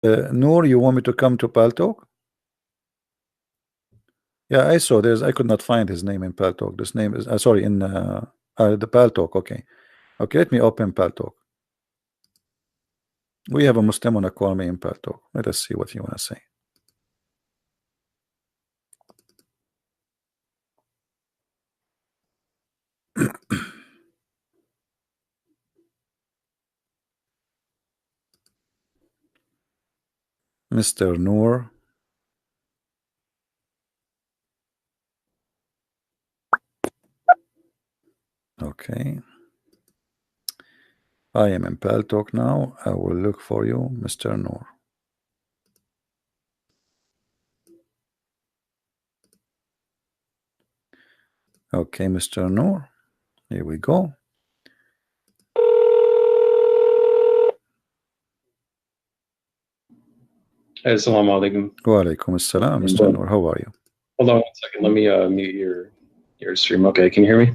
Noor, you want me to come to Paltalk? Yeah, I saw I could not find his name in Paltalk. This name is sorry, in the Paltalk. Okay. Okay, let me open Paltalk. We have a Muslim on a call me in Paltalk. Let us see what you want to say. Mr. Noor. Okay. I am in Paltalk now. I will look for you, Mr. Noor. Okay, Mr. Noor. Here we go. Assalamu alaikum. Wa alaikum assalam, Mr. Noor. How are you? Hold on 1 second. Let me mute your stream. Okay, can you hear me?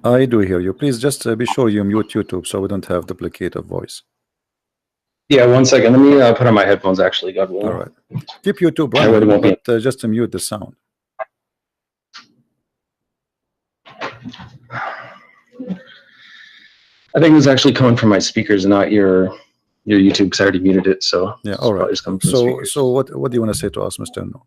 I do hear you. Please just be sure you mute YouTube so we don't have duplicative voice. Yeah, 1 second. Let me put on my headphones. Actually, God willing. All right. Keep YouTube running, but just mute the sound. I think it was actually coming from my speakers, not your YouTube, because I already muted it. So yeah, all right. So what do you want to say to us, Mr. Noor?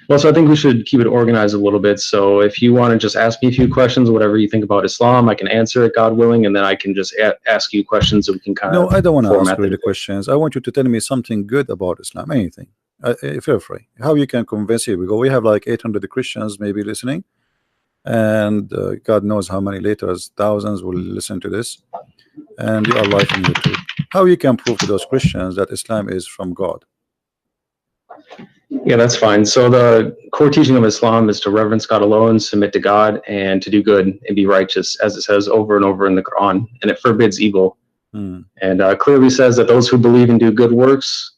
Well, so I think we should keep it organized a little bit. So if you want to just ask me a few questions, whatever you think about Islam, I can answer it, God willing, and then I can just ask you questions that we can kind of. No, I don't want to ask you the questions. I want you to tell me something good about Islam, anything. Feel free. How you can convince you? Because we have like 800 Christians maybe listening, and God knows how many later, thousands will listen to this, and you are live on YouTube. How you can prove to those Christians that Islam is from God? Yeah, that's fine. So the core teaching of Islam is to reverence God alone, submit to God, and to do good and be righteous, as it says over and over in the Quran, and it forbids evil. And clearly says that those who believe and do good works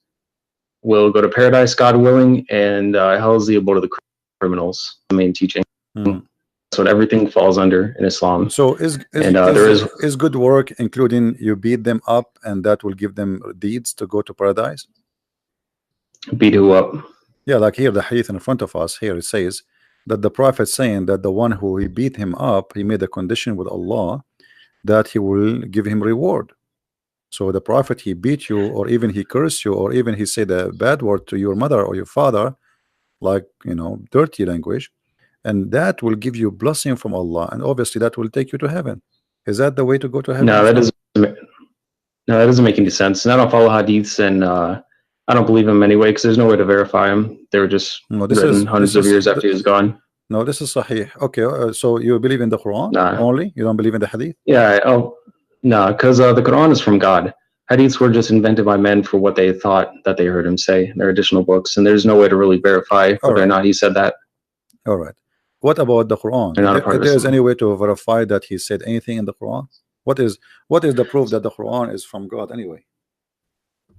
will go to paradise, God willing, and hell is the abode of the criminals. The main teaching. That's what everything falls under in Islam. So is good work including you beat them up and that will give them deeds to go to paradise? Beat who up? Yeah, like here the hadith in front of us, here it says that the prophet saying that the one who he beat him up, he made a condition with Allah that he will give him reward. So the prophet, he beat you, or even he cursed you, or even he said a bad word to your mother or your father, like, you know, dirty language, and that will give you blessing from Allah, and obviously that will take you to heaven. Is that the way to go to heaven? No, that doesn't make any sense. And I don't follow hadiths, and I don't believe him anyway, because there's no way to verify him. They were just written hundreds of years after he was gone. No, this is sahih. Okay, so you believe in the Quran only? You don't believe in the hadith? Yeah, no, because the Quran is from God. Hadiths were just invented by men for what they thought that they heard him say. They're additional books, and there's no way to really verify whether or not he said that. All right. What about the Quran? If there's any way to verify that he said anything in the Quran? What is the proof that the Quran is from God anyway?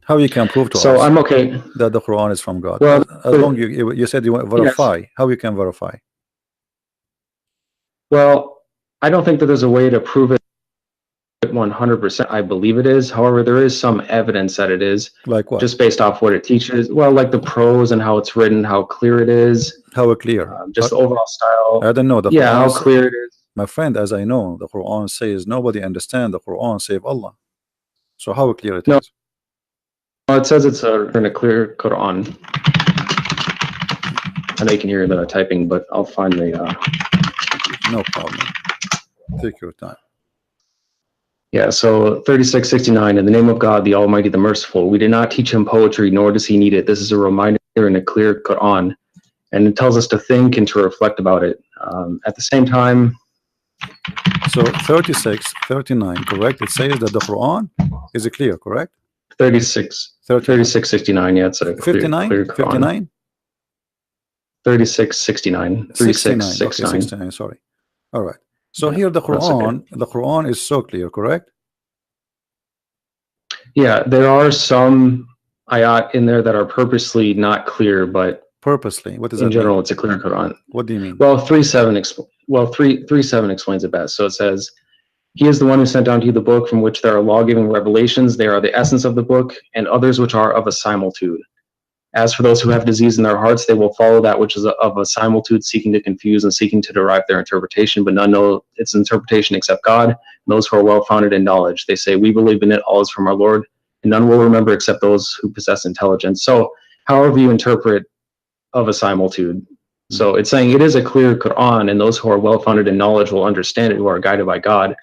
How you can prove to us I'm okay that the Quran is from God? Well, as long you said you want to verify. Yes. How you can verify? Well, I don't think that there's a way to prove it 100%. I believe it is. However, there is some evidence that it is. Like what? Just based off what it teaches. Well, like the prose and how it's written, how clear it is. How clear? Just the overall style. I don't know. The yeah, Quran how clear it is. My friend, as I know, the Quran says nobody understands the Quran save Allah. So how clear it is? It says it's in a clear Quran. I know you can hear the typing, but I'll find the. No problem. Take your time. Yeah, so 3669, in the name of God, the Almighty, the Merciful. We did not teach him poetry, nor does he need it. This is a reminder in a clear Quran, and it tells us to think and to reflect about it. At the same time. So 3639, correct? It says that the Quran is clear, correct? 3669, yeah, it's a clear, 59? clear Quran. 59? 3669. 3669. Okay, 69, sorry. All right. So here the Quran is so clear, correct? Yeah, there are some ayat in there that are purposely not clear, but purposely, what does in that general mean? It's a clear Quran. What do you mean? Well, 3:7 explains it best. So it says, He is the one who sent down to you the book from which there are law-giving revelations. They are the essence of the book, and others which are of a similitude. As for those who have disease in their hearts, they will follow that which is of a similitude, seeking to confuse and seeking to derive their interpretation, but none know its interpretation except God, and those who are well-founded in knowledge. They say, we believe in it, all is from our Lord, and none will remember except those who possess intelligence. So however you interpret of a similitude, so it's saying it is a clear Quran, and those who are well-founded in knowledge will understand it, who are guided by God.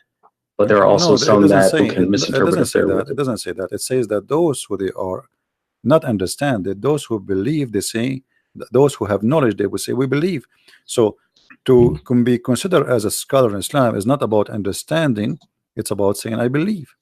But there are also some that can misinterpret it. It doesn't say that. It says that those who they are not understand it, those who believe, they say, those who have knowledge, they will say, we believe. So to be considered as a scholar in Islam is not about understanding, it's about saying, I believe.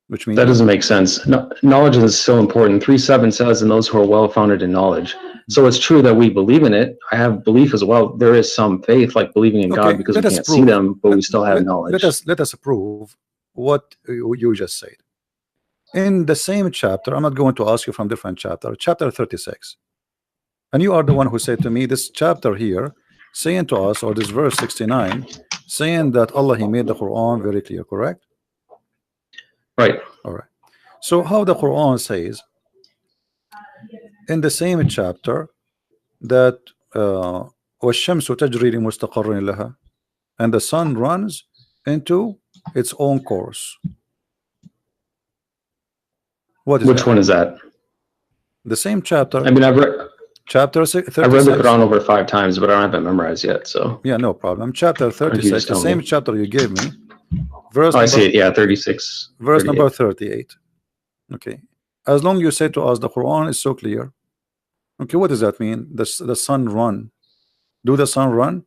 Which means that doesn't make sense. No, knowledge is so important. 3:7 says, and those who are well-founded in knowledge. So it's true that we believe in it. I have belief as well. There is some faith, like believing in God, because we can't see them, but we still have knowledge. Let us prove what you just said. In the same chapter, I'm not going to ask you from different chapter, chapter 36. And you are the one who said to me, this chapter here, saying to us, or this verse 69, saying that Allah, He made the Quran very clear, correct? Right. All right. So how the Quran says in the same chapter that وَالشَّمْسُ تَجْرِي لِمُسْتَقَرٍ لَهَا, and the sun runs into its own course. What is Which that? one is that? The same chapter. I mean, I've read chapter 36. I've read the Quran over 5 times, but I don't have it memorized yet. So yeah, no problem. Chapter 36, the same chapter you gave me. Verse I see it. Yeah, 36. Verse number 38. Okay. As long you say to us the Quran is so clear. Okay, what does that mean? The sun run. Do the sun run?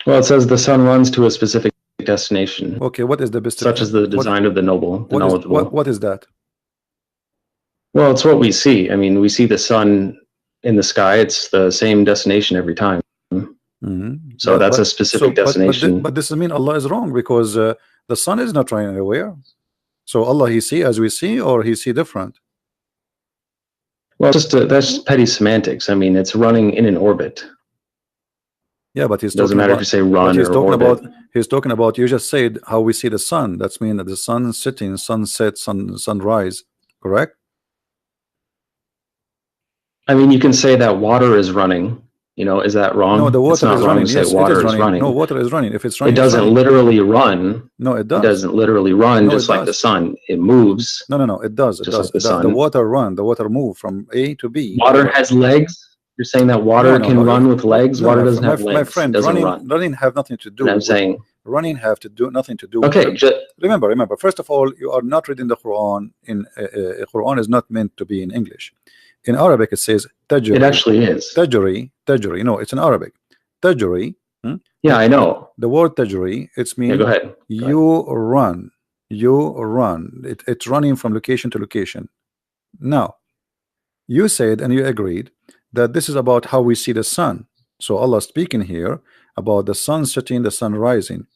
Well, it says the sun runs to a specific destination. Okay, what is the best? Such as the design of the noble, the knowledgeable. What is that? Well, it's what we see. I mean, we see the sun in the sky. It's the same destination every time. So that's a specific destination. But this doesn't mean Allah is wrong, because the sun is not running anywhere. So Allah, He see as we see, or He see different? Well, that's just petty semantics. I mean, it's running in an orbit. Yeah, but He's doesn't matter if you say run or orbit. He's talking about, you just said how we see the sun. That's mean that the sun setting, sunset, sunrise, correct? I mean, you can say that water is running. You know, is that wrong? No, the water is running. Yes, water is running. No, water is running. If it's running, it doesn't literally run. No, it does. It doesn't literally run, just like the sun. It moves. No, it does. It does. Like the water run. The water move from A to B. Water has legs. You're saying that water can run with legs? Water doesn't have legs. My friend, running have nothing to do. I'm saying running have to do nothing to do. Okay. Remember. First of all, you are not reading the Quran. Quran is not meant to be in English. In Arabic, it says tajri. It actually is. Tajri. No, it's in Arabic. Tajri. Yeah, I know. The word tajri, it's mean go ahead. Run. You run. It's running from location to location. Now, you said and you agreed that this is about how we see the sun. So Allah speaking here about the sun setting, the sun rising.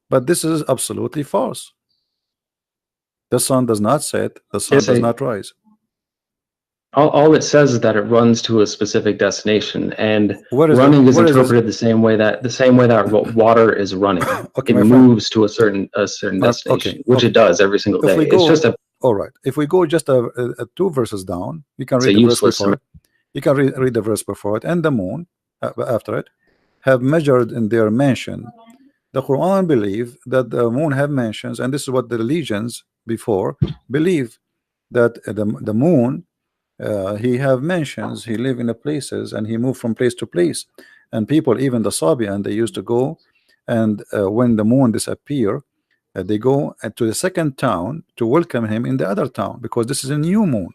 But this is absolutely false. The sun does not set. The sun does not rise. All it says is that it runs to a specific destination, and running is interpreted the same way that water is running. It moves to a certain destination, which it does every single day. It's just all right. If we go just 2 verses down, you can read the verse before it. You can read the verse before it. And the moon after it have measured in their mansion. The Quran believe that the moon have mansions, and this is what the religions before believe, that the moon. He have mansions, he live in the places, and he moved from place to place. And people, even the Sabian, they used to go, and when the moon disappear, they go to the second town to welcome him in the other town, because this is a new moon.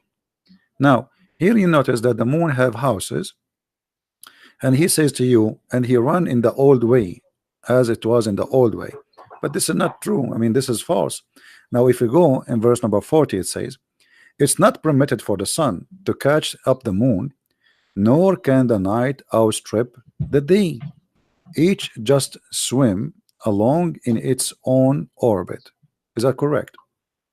Now here you notice that the moon have houses, and he says to you, and he run in the old way, as it was in the old way. But this is not true. I mean, this is false. Now if you go in verse number 40, it says, it's not permitted for the sun to catch up the moon, nor can the night outstrip the day. Each just swim along in its own orbit. Is that correct?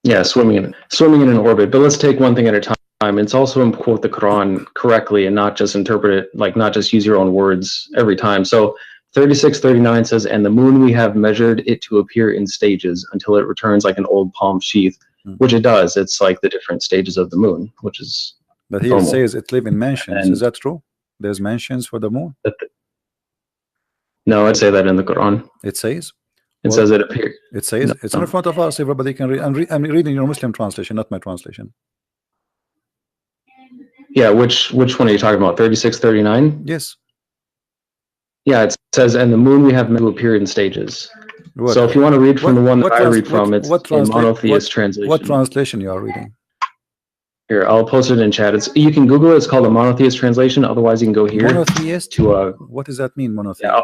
Yeah, swimming in an orbit. But let's take one thing at a time. It's also to quote the Quran correctly and not just interpret it, like not just use your own words every time. So 36:39 says, and the moon we have measured it to appear in stages until it returns like an old palm sheath, which it does. It's like the different stages of the moon, which is But here normal. it says it live in mansions. And is that true? There's mansions for the moon? No, I'd say that in the Quran. It says? It says it appears. It says, No. it's in front of us. Everybody can read. I'm reading your Muslim translation, not my translation. Yeah, which one are you talking about? 36:39? Yes. Yeah, it says, and the moon we have meant to appear in stages. What? So if you want to read from the one that I read from, it's a translation monotheist translation. What translation you are reading? Here, I'll post it in chat. You can Google it. It's called a monotheist translation. Otherwise, you can go here Monotheist? to what does that mean, monotheist? Yeah,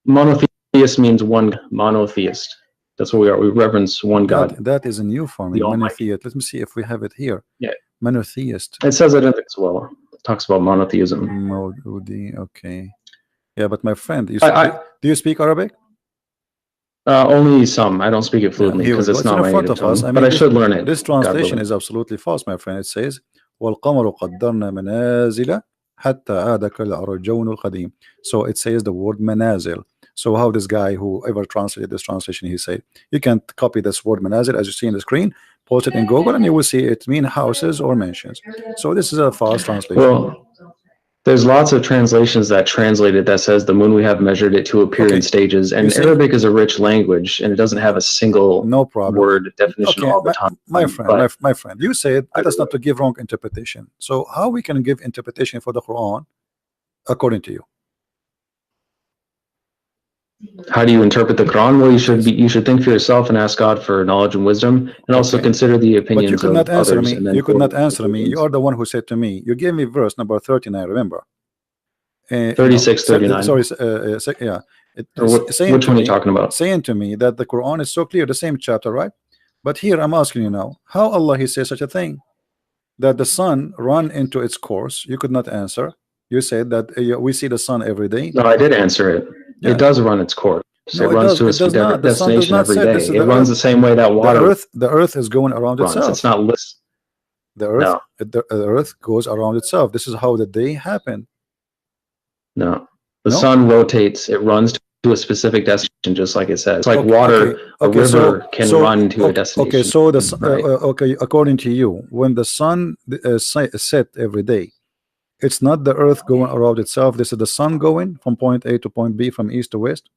monotheist means one monotheist. That's what we are. We reverence one God. That is a new for me. The Almighty. Monotheist. Let me see if we have it here. Yeah. Monotheist. It says it in it as well. It talks about monotheism. Okay. Yeah, but my friend, do you speak Arabic? Only some. I don't speak it fluently because it's not my native tongue. But I should learn it. This translation is absolutely false, my friend. It says, وَالْقَمَرُ قَدَّرْنَا مَنَازِلَ حَتَّى عَادَ كَالْأَرْجُونِ الْقَدِيمِ. So it says the word manazil. So how this guy, whoever translated this translation, he said, you can copy this word manazil as you see in the screen, post it in Google, and you will see it mean houses or mansions. So this is a false translation. Well, there's lots of translations that translate it that says the moon we have measured it to appear in stages. And Arabic is a rich language, and it doesn't have a single word definition all the time. My friend, you said let us not to give wrong interpretation. So how we can give interpretation for the Quran according to you? How do you interpret the Quran? Well, you should think for yourself and ask God for knowledge and wisdom, and also consider the opinions you could not of answer others. Me. You could not answer me. You are the one who said to me. You gave me verse number 39. Remember? 36:39. Sorry. Yeah. Which one are you talking about? Saying to me that the Quran is so clear, the same chapter, right? But here I'm asking you now, how Allah He says such a thing, that the sun run into its course? You could not answer. You said that we see the sun every day. No, I did answer it. Yeah. It does run its course. No, it runs to its destination every day. It runs the same way that water. The earth is going around itself. It's not listed. The earth goes around itself. This is how the day happened. No, the sun rotates. It runs to a specific destination, just like it says. It's like water. A river can run to a destination. Okay, so the according to you, when the sun set every day, it's not the earth going around itself. This is the sun going from point A to point B, from east to west.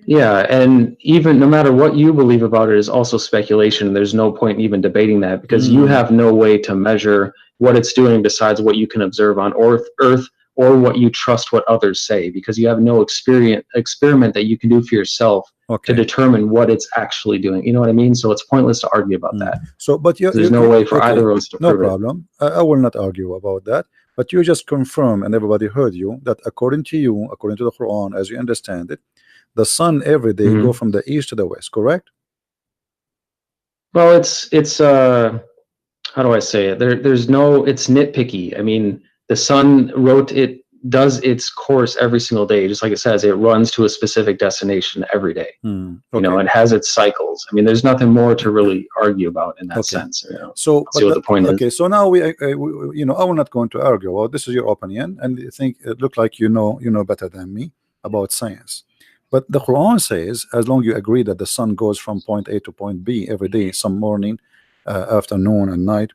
Yeah, and even no matter what you believe about it is also speculation. There's no point in even debating that, because you have no way to measure what it's doing besides what you can observe on Earth or what you trust what others say, because you have no experiment that you can do for yourself to determine what it's actually doing. You know what I mean? So it's pointless to argue about that. So, but there's no way for either of us to prove it. No problem. I will not argue about that. But you just confirm, and everybody heard you, that according to you, according to the Quran, as you understand it, the sun every day go from the east to the west, correct? Well, it's how do I say it? There's no, it's nitpicky. I mean, the sun does its course every single day, just like it says. It runs to a specific destination every day. You know, it has its cycles. I mean, there's nothing more to really argue about in that sense. You know? So, see what the point is. Okay, so now we you know, I'm not going to argue. Well, this is your opinion, and you think it looked like you know better than me about science. But the Quran says, as long as you agree that the sun goes from point A to point B every day, some morning, afternoon, and night,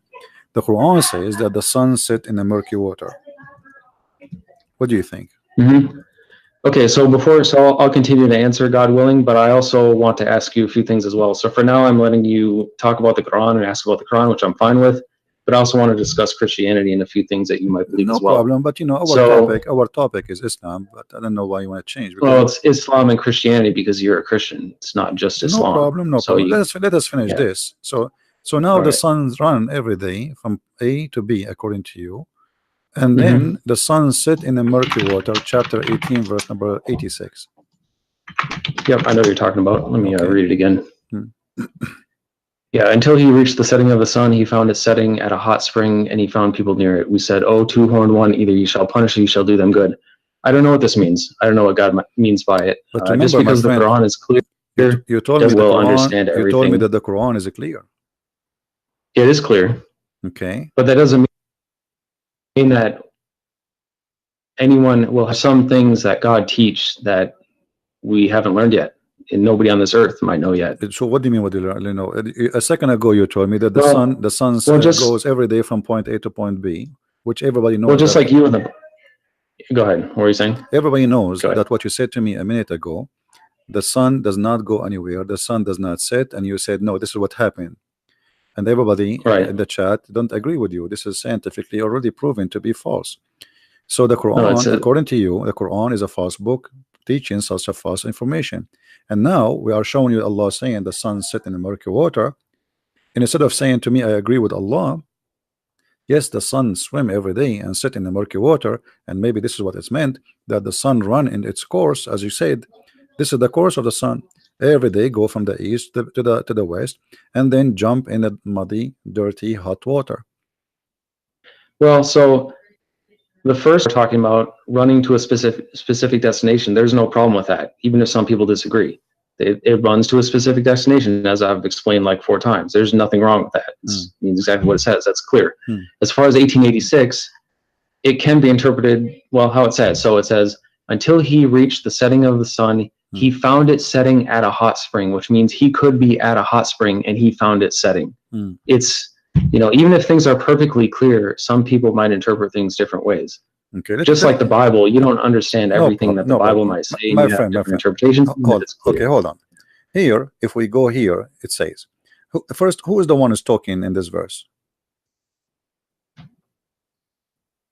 the Quran says that the sun set in the murky water. What do you think? Okay, so I'll continue to answer, God willing, but I also want to ask you a few things as well. So for now, I'm letting you talk about the Quran and ask about the Quran, which I'm fine with. But I also want to discuss Christianity and a few things that you might believe as well. No problem, but you know, our topic is Islam, but I don't know why you want to change. Well, it's Islam and Christianity because you're a Christian. It's not just Islam. No problem. Let us finish this. So now the sun's run every day from A to B, according to you. And then the sun set in the murky water, chapter 18, verse number 86. Yep, I know what you're talking about. Let me read it again. Yeah, until he reached the setting of the sun, he found it setting at a hot spring, and he found people near it. We said, "Oh, two-horned one, either you shall punish or you shall do them good." I don't know what this means. I don't know what God means by it. But remember, just because the Quran is clear, you told me understand everything. You told me that the Quran is clear. It is clear. Okay. But that doesn't mean that anyone will have some things that God teach that we haven't learned yet, and nobody on this earth might know yet. So what do you mean? What do you know? A second ago you told me that the sun goes every day from point A to point B, which everybody knows. Well, just like you in the. Go ahead. What were you saying? Everybody knows that what you said to me a minute ago. The sun does not go anywhere. The sun does not set, and you said no. This is what happened, and everybody in the chat don't agree with you. This is scientifically already proven to be false. So the Quran, according to you, the Quran is a false book teaching such a false information. And now we are showing you Allah saying the sun set in the murky water, and instead of saying to me I agree with Allah, yes, the sun swim every day and sit in the murky water, and maybe this is what it's meant, that the sun run in its course, as you said. This is the course of the sun. Every day go from the east to the west, and then jump in the muddy, dirty, hot water. Well, so the first we're talking about running to a specific destination. There's no problem with that, even if some people disagree. It runs to a specific destination, as I've explained like 4 times. There's nothing wrong with that. It means exactly what it says. That's clear. As far as 1886, it can be interpreted, well, how it says. So it says, until he reached the setting of the sun, he found it setting at a hot spring, which means he could be at a hot spring and he found it setting. It's, you know, even if things are perfectly clear, some people might interpret things different ways. Okay, just like the Bible, you don't understand everything that the Bible might say. My friend, interpretations. Okay, hold on. Here, if we go here, it says, first, who is the one who's talking in this verse?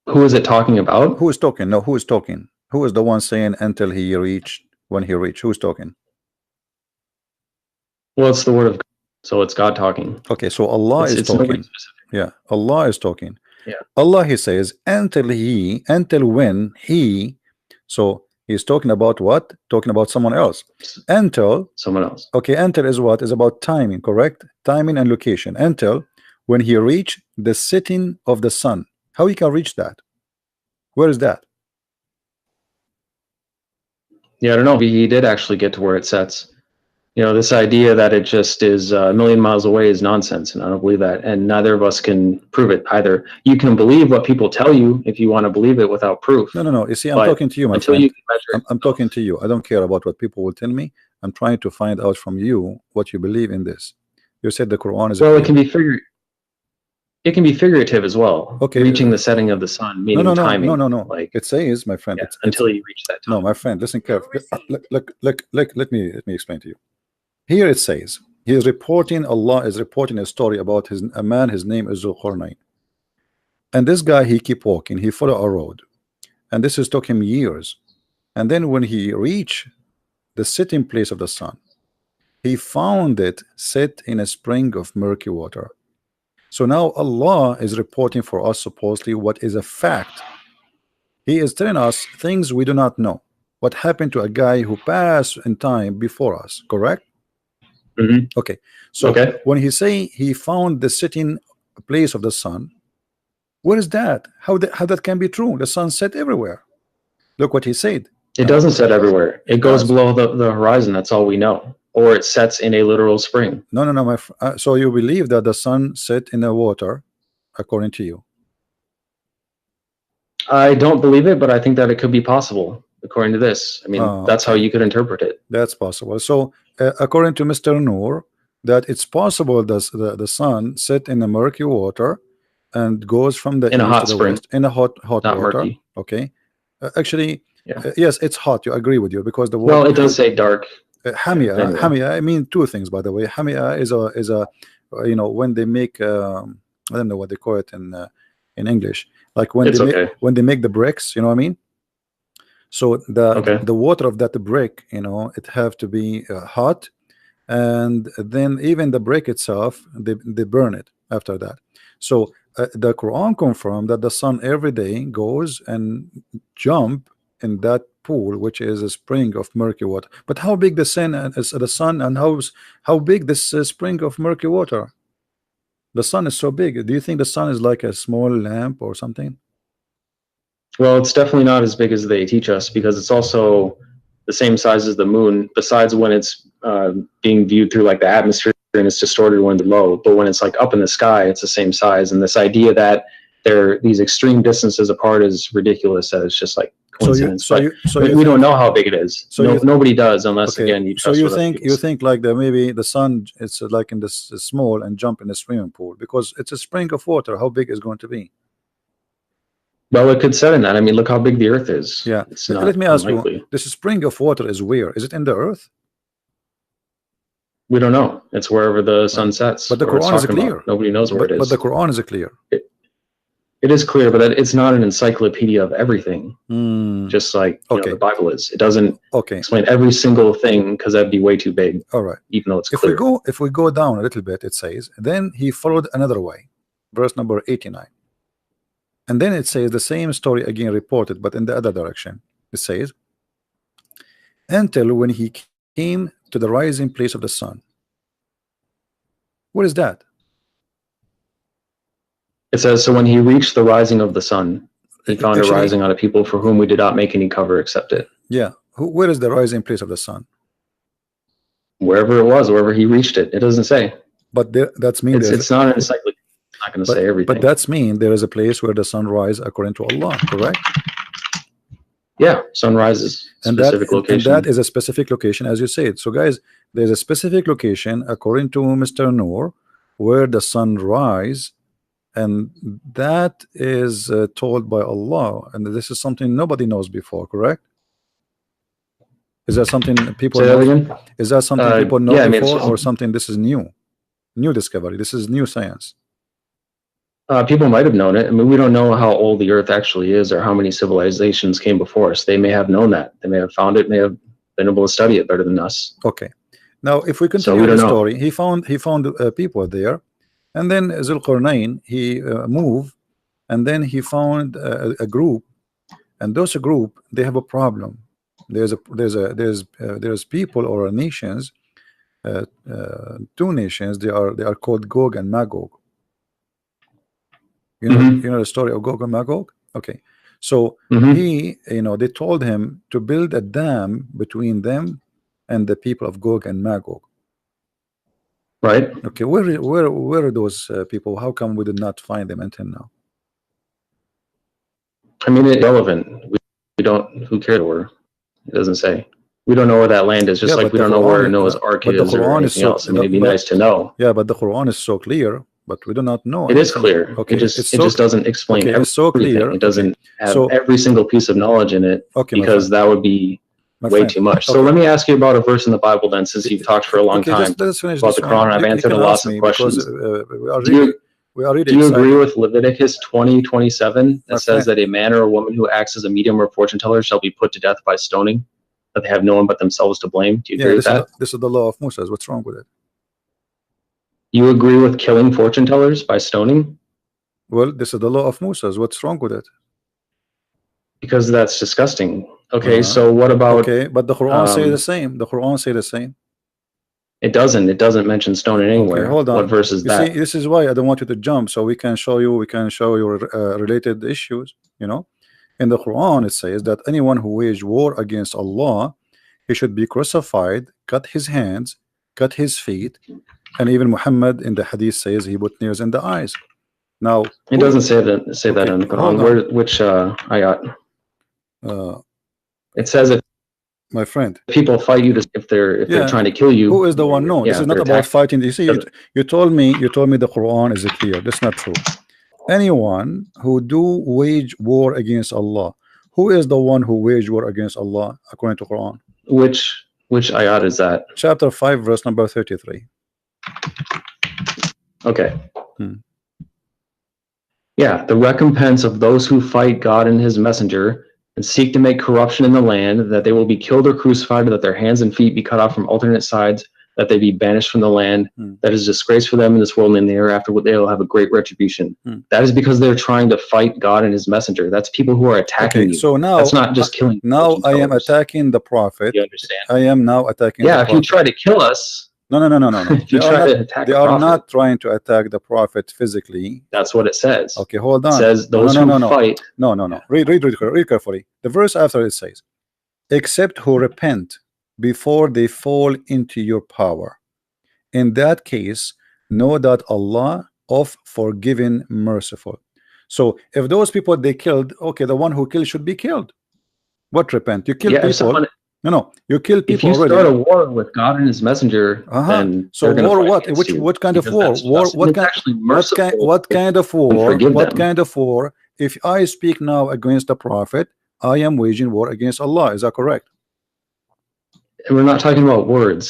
Who is it talking about? Who is talking? No, who is talking? Who is the one saying until he reached? When he reached, who's talking? Well, it's the word of God, so it's God talking. Okay, so Allah is talking. Yeah, Allah is talking. Yeah, Allah, he says, until when he, so he's talking about what? Talking about someone else. Until someone else. Okay, until is what? Is about timing, correct? Timing and location. Until when he reached the setting of the sun. How he can reach that? Where is that? Yeah, I don't know. He did actually get to where it sets. You know, this idea that it just is a million miles away is nonsense, and I don't believe that. And neither of us can prove it either. You can believe what people tell you if you want to believe it without proof. No. You see, I'm talking to you, my friend. I'm talking to you. I don't care about what people will tell me. I'm trying to find out from you what you believe in this. You said the Quran is. Well, it can be figurative as well. Okay. Reaching the setting of the sun, meaning timing. No. Like it says, my friend, until you reach that time. No, my friend, listen carefully. Let me explain to you. Here it says, Allah is reporting a story about a man, his name is Zulqarnain. And this guy, he keep walking, he follow a road. And this took him years. And then when he reached the sitting place of the sun, he found it set in a spring of murky water. So now Allah is reporting for us supposedly what is a fact. He is telling us things we do not know. What happened to a guy who passed in time before us, correct? Okay. So when he say he found the sitting place of the sun, what is that? How that can be true? The sun set everywhere. Look what he said. It doesn't set everywhere. It goes below the horizon. That's all we know. Or it sets in a literal spring. No. So you believe that the sun set in the water, according to you? I don't believe it, but I think that it could be possible, according to this. I mean, that's how you could interpret it. That's possible. So, according to Mr. Noor, that it's possible that the sun set in the murky water and goes from the in a hot to the spring, west, in a hot not water. Murky. Okay, actually, yes, it's hot. You agree with you because the water. Well, it does say dark. Hamia. I mean, 2 things, by the way. Hamia is a you know, when they make I don't know what they call it in English, like when they make the bricks, you know what I mean? So the water of that brick, you know, it have to be hot, and then even the brick itself, they burn it after that. So the Quran confirmed that the sun every day goes and jump in that pool, which is a spring of murky water. But how big the sun and how big this spring of murky water? The sun is so big. Do you think the sun is like a small lamp or something? Well, it's definitely not as big as they teach us, because it's also the same size as the moon, besides when it's being viewed through like the atmosphere and it's distorted when it's low. But when it's like up in the sky, it's the same size. And this idea that these extreme distances apart is ridiculous. That it's just like coincidence. We don't know how big it is. So nobody does, unless again you trust. So you think like that maybe the sun, it's like in this small and jump in the swimming pool because it's a spring of water. How big is it going to be? Well, it could set in that. I mean, look how big the Earth is. Yeah. It's not Let me ask unlikely. you: this spring of water is where? Is it in the Earth? We don't know. It's wherever the sun sets. But the Quran is clear. Nobody knows where it is. But the Quran is clear. It is clear, but it's not an encyclopedia of everything. Just like the Bible is. It doesn't explain every single thing because that'd be way too big. All right. Even though it's clear. If we go down a little bit, it says, then he followed another way. Verse number 89. And then it says the same story again reported, but in the other direction. It says, until when he came to the rising place of the sun. What is that? It says, so when he reached the rising of the sun, he found a rising out of people for whom we did not make any cover except it. Yeah. Where is the rising place of the sun? Wherever it was, wherever he reached it. It doesn't say. But that's mean it's not an encyclopedia. It's not going to say everything. But that's mean there is a place where the sun rises according to Allah, correct? Yeah, sun rises. Specific location. And that is a specific location, as you said. So guys, there's a specific location according to Mr. Noor where the sun rises. And that is told by Allah, and this is something nobody knows before, correct? Is that something people know? Is that something people know before, or something this is new discovery? This is new science. People might have known it. I mean, we don't know how old the Earth actually is, or how many civilizations came before us. They may have known that. They may have found it. May have been able to study it better than us. Okay. Now, if we continue the story, he found people there. And then Zulqarnain, he moved, and then he found a group, and those group, they have a problem. There's people or nations, two nations. They are called Gog and Magog. You know the story of Gog and Magog. Okay, so he, they told him to build a dam between them and the people of Gog and Magog. Right. Okay. Where are those people? How come we did not find them until now? I mean, it's irrelevant. We don't. Who cares where? It doesn't say. We don't know where that land is. Just like we don't know where Noah's Ark is or anything else. I mean, it'd be nice to know. Yeah, but the Quran is so clear, but we do not know. It is clear. Okay. It just doesn't explain everything. It's so clear. It doesn't have every single piece of knowledge in it. Okay. Because that would be way too much. So let me ask you about a verse in the Bible then, since you've talked for a long time about the Quran. I've answered lots of questions. Do you agree with Leviticus 20:27 that says that a man or a woman who acts as a medium or fortune teller shall be put to death by stoning, that they have no one but themselves to blame? Do you agree with that? This is the law of Moses. What's wrong with it? You agree with killing fortune tellers by stoning? Well, this is the law of Moses. What's wrong with it? Because that's disgusting. Okay, so what about... Okay, but the Quran say the same. The Quran say the same. It doesn't. It doesn't mention stoning anywhere. Okay, hold on. What verse is that? See, this is why I don't want you to jump, so we can show you related issues. In the Quran it says that anyone who waged war against Allah, he should be crucified, cut his hands, cut his feet, and even Muhammad in the hadith says he put nails in the eyes. Now it doesn't say that in the Quran. Which ayat? It says that, my friend, people fight you if they're trying to kill you. Who is the one? No, this is not about fighting. You see, you told me the Quran is clear. That's not true. Anyone who do wage war against Allah, who is the one who wage war against Allah according to Quran? Which ayat is that? Chapter 5, verse number 33. Okay. Yeah, the recompense of those who fight God and his messenger and seek to make corruption in the land, that they will be killed or crucified, or that their hands and feet be cut off from alternate sides, that they be banished from the land. That is disgrace for them in this world and in the hereafter, they will have a great retribution. That is because they're trying to fight God and his messenger. That's people who are attacking you. So now that's not just killing. Now I am attacking the prophet. You understand? I am now attacking the prophet. If you try to kill us. No. If you try to attack they are not trying to attack the prophet physically. That's what it says. Okay, hold on. It says those who fight. No. Read carefully. The verse after it says, except who repent before they fall into your power. In that case, know that Allah of forgiving, merciful. So if those people they killed, okay, the one who killed should be killed. What repent? You kill Yeah, if people. someone, No, you kill if people you already. start a war with God and His messenger, then So they're gonna war fight what? against you, What kind of because war? that's War just- what it's kind? actually merciful What kind of war? forgive What them. kind of war? If I speak now against the prophet, I am waging war against Allah. Is that correct? And we're not talking about words.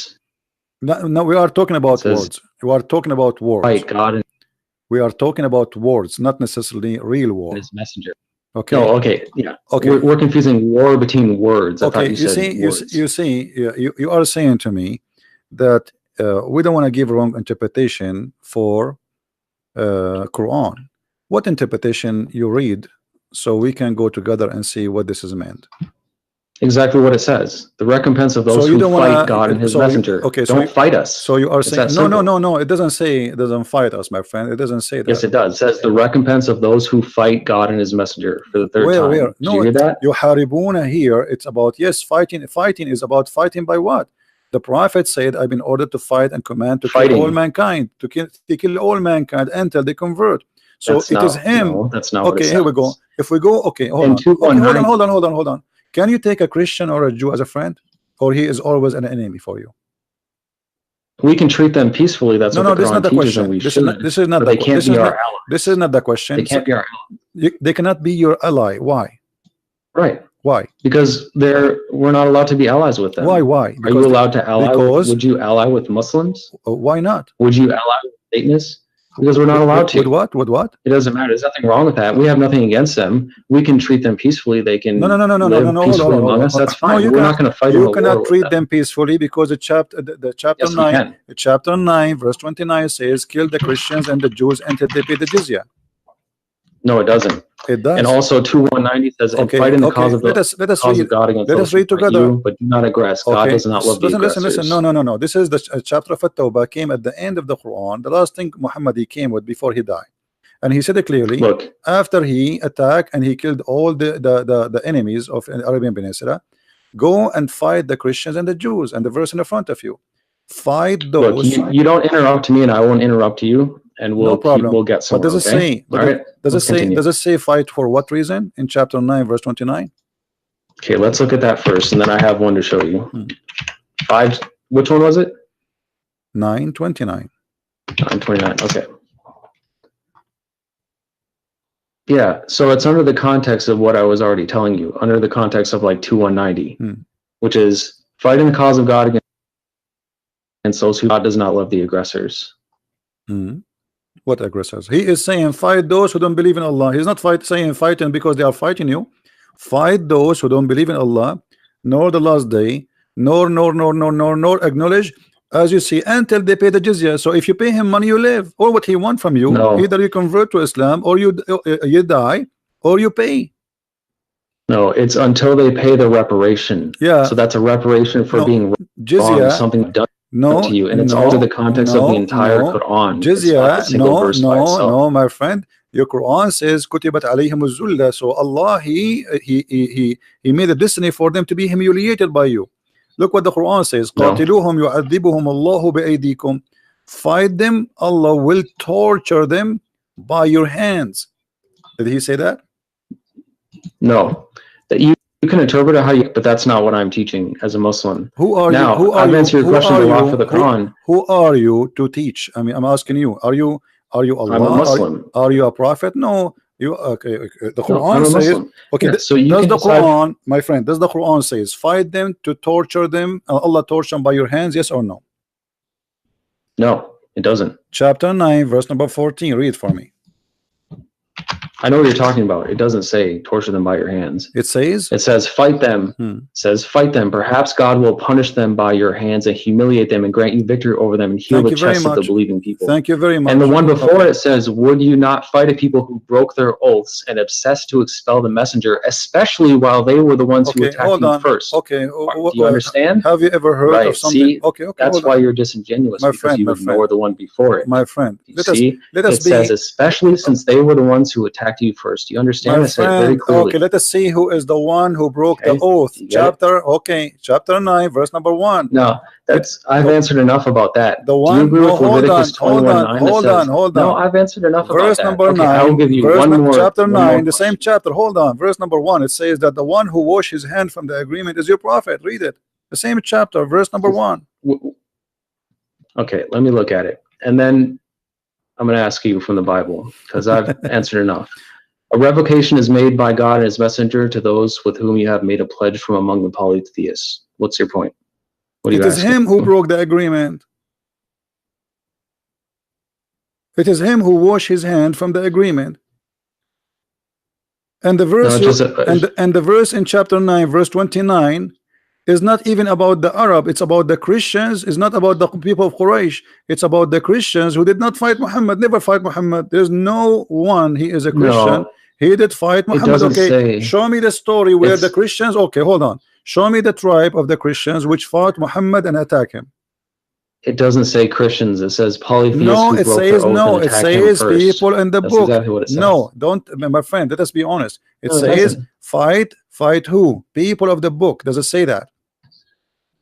No, we are talking about It says, words. We are talking about words. Fight God and We are talking about words, not necessarily real war. His messenger. Okay. No, okay, yeah. Okay. We're confusing war between words. I thought Okay. you said words. You are saying to me that we don't want to give wrong interpretation for Quran. What interpretation you read so we can go together and see what this is meant? Exactly what it says. The recompense of those So you who don't fight wanna- God and His so you- messenger. okay, so Don't you- fight us. So you are It's saying that no, simple. no. It doesn't say it doesn't fight us, my friend. It doesn't say that. Yes, it does. It says the recompense of those who fight God and His messenger for the third time. Where? Did No, you hear that? Yuharibuna here. It's about fighting. Fighting is about fighting by what? The prophet said, "I've been ordered to fight and command to Fighting. kill all mankind, to kill all mankind until they convert." So That's it not, is him. No, that's not what it Okay, says. here we go. If we go, okay, hold In on. 219 Okay, hold on. Can you take a Christian or a Jew as a friend, or he is always an enemy for you? We can treat them peacefully. That's what This is the not Quran the teaches, and question. we This should. is not. This is not. But The, they can't this be is our not. ally. This is not the question. They can't be our ally. They cannot be your ally. Why? Right. Why? Because we're not allowed to be allies with them. Why? Are you allowed to ally? Would you ally with Muslims? Why not? Would you ally with Satanists? Because we're not allowed to. With what? With what? It doesn't matter. There's nothing wrong with that. We have nothing against them. We can treat them peacefully. They can live peacefully among us. That's fine. We're not going to fight. You cannot treat them peacefully because the chapter Yes, we can. chapter 9 verse 29 says, "Kill the Christians and the Jews until they pay the jizya." No, it doesn't. It does. And also 2:190 says, "And fight in the cause of let us cause read. of God against Let those us read who fight together. you, but do not aggress. God does not love the aggressors." Listen. No. This is the chapter of At-Tawbah came at the end of the Quran. The last thing Muhammad he came with before he died, and he said it clearly. Look, after he attacked and he killed all the enemies of the Arabian Peninsula, go and fight the Christians and the Jews. And the verse in the front of you, fight those. look, you don't interrupt me, and I won't interrupt you. And No problem. we'll get But somewhere. does it okay? say? All right. Does it let's say? continue. Does it say fight for what reason in chapter 9 verse 29? Okay, let's look at that first, and then I have one to show you. 5. Which one was it? 9:29. 9:29. Okay. Yeah, so it's under the context of what I was already telling you, under the context of like 2:190, which is fighting the cause of God against those who God does not love the aggressors. What aggressors? He is saying fight those who don't believe in Allah. He's not saying fighting because they are fighting you. Fight those who don't believe in Allah, nor the last day, nor acknowledge, as you see, until they pay the jizya. So if you pay him money, you live. Or what he want from you, either you convert to Islam, or you die, or you pay. No, it's until they pay the reparation. Yeah. So that's a reparation for being jizya, wrong, something done to you, and it's also the context of the entire Quran. Jizya, no, my friend. Your Quran says kutibat alayhimuz zulla. So Allah he made a destiny for them to be humiliated by you. Look what the Quran says. قاتلوهم يعذبهم الله بأيديكم. Fight them, Allah will torture them by your hands. Did he say that? No. That you can interpret it how you, but that's not what I'm teaching as a Muslim. Who are now, you? Who are I've you? answered your question a lot for the Quran. Who are you to teach? I mean, I'm asking you. Are you Allah? I'm a Muslim. Are you a prophet? No. You okay? The Quran I'm a says Muslim. okay. Yeah, so you does can the decide, Quran, my friend? Does the Quran says fight them to torture them? Allah torture them by your hands? Yes or no? No, it doesn't. Chapter 9, verse number 14. Read for me. I know what you're talking about. It doesn't say torture them by your hands. It says fight them. It says fight them. Perhaps God will punish them by your hands and humiliate them and grant you victory over them and heal the chests of the believing people. Thank you very much. And the one before it says, would you not fight a people who broke their oaths and obsessed to expel the messenger, especially while they were the ones who attacked you first? Okay. Do you understand? Have you ever heard of something? See, okay. That's why you're disingenuous, because you ignore the one before it. My friend, Let us say, especially since they were the ones who attacked back to you first. You understand? My I said it very friend, clearly. okay, let us see who is the one who broke Okay, the oath. you get it? Chapter 9, verse number 1. No, I've answered enough about that. The Do you one, agree no, with hold Leviticus on, hold 21:9 on, that hold says, on, hold no, on. I've answered enough about Verse that. number Okay, I 9, will give you verse one more. chapter one more 9, the same question. chapter. Hold on. Verse number 1, it says that the one who washed his hand from the agreement is your prophet. Read it. The same chapter, verse number 1. Okay, let me look at it. And then I'm going to ask you from the Bible, because I've answered enough. A revocation is made by God and his messenger to those with whom you have made a pledge from among the polytheists. What's your point? What are you It is asking? him who broke the agreement. It is him who washed his hand from the agreement. And the verse and the verse in chapter 9, verse 29 is not even about the Arab, it's about the Christians, it's not about the people of Quraysh, it's about the Christians who did not fight Muhammad, never fight Muhammad. There's no one, he is a Christian, he did fight Muhammad. Okay, show me the story where the Christians, okay, hold on, show me the tribe of the Christians which fought Muhammad and attacked him. It doesn't say Christians, it says polytheists. No, it says no, it says people in the book. Exactly what it says. No, don't, my friend, let us be honest. It says fight who? People of the book. Does it say that?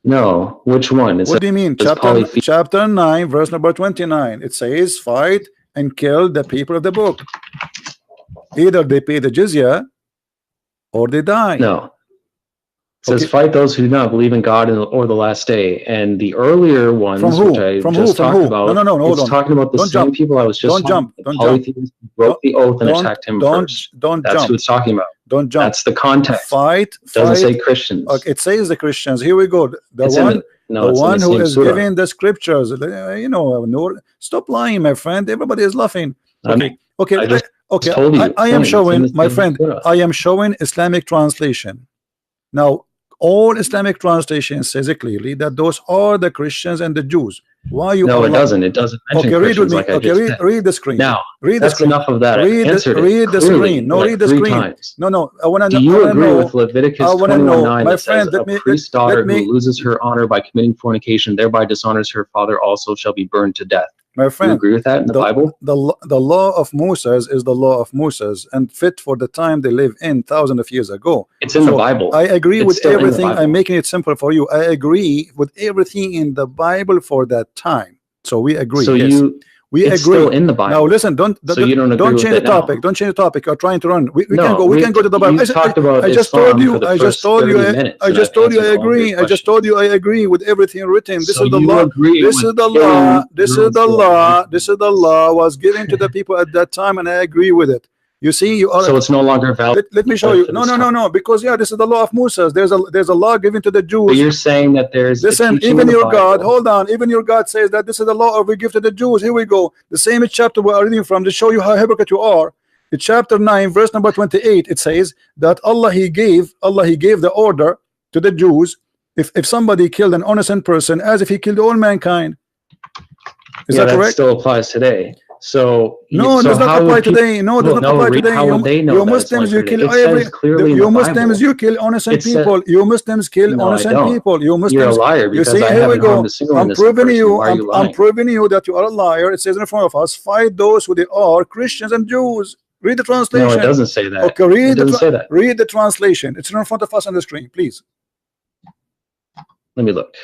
No, which one? What do you mean? Chapter 9, verse number 29. It says fight and kill the people of the book. Either they pay the jizya or they die. No. It says fight those who do not believe in God or the last day. And the earlier ones, which I just talked about, no, hold it's on. talking about the same people I was just Don't jump. Broke the oath and attacked him first. That's who it's talking about. Don't jump. That's the context. Fight. Doesn't say Christians. Okay, it says the Christians. Here we go. The one who is giving the scriptures. You know, stop lying, my friend. Everybody is laughing. Okay. I am showing, my friend. I am showing Islamic translation. Now, all Islamic translation says it clearly that those are the Christians and the Jews. Why you? No, it doesn't. It doesn't mention read with me. like read the screen. Now, read the screen. Enough of that. Read the screen. No, read the screen. No. I want to know. Do you agree with Leviticus 21:9 that says a priest's daughter who loses her honor by committing fornication, thereby dishonors her father, also shall be burned to death? My friend, do you agree with that in the Bible? The law of Moses is the law of Moses and fit for the time they live in thousands of years ago. It's in the Bible. I agree with everything. I'm making it simple for you. I agree with everything in the Bible for that time. So we agree. So yes. We agree. Still in the Bible. Now listen, don't change the topic. Don't change the topic. You're trying to run. We can go to the Bible. I just told you. I just told you. I agree. I just told you I agree with everything written. This is the law. This is the law. This is the law. This is the law was given to the people at that time, and I agree with it. You see, you are. So it's no longer valid. Let me show you. No. Because this is the law of Moses. There's a law given to the Jews. But you're saying that there's. Listen, even your God. Hold on. Even your God says that this is the law we give to the Jews. Here we go. The same chapter we are reading from to show you how hypocrite you are. In chapter 9, verse number 28, it says that Allah He gave the order to the Jews if somebody killed an innocent person as if he killed all mankind. Is that correct? That still applies today. So no, it does not apply today. No, it does not apply today. How would they know? You Muslims, you kill every. You Muslims, you kill innocent people. You Muslims kill innocent people. You Muslims. You're a liar. You see, here we go. I'm proving you. I'm proving you that you are a liar. It says in front of us, fight those who they are, Christians and Jews. Read the translation. No, it doesn't say that. Okay, read the translation. It's in front of us on the screen, please. Let me look.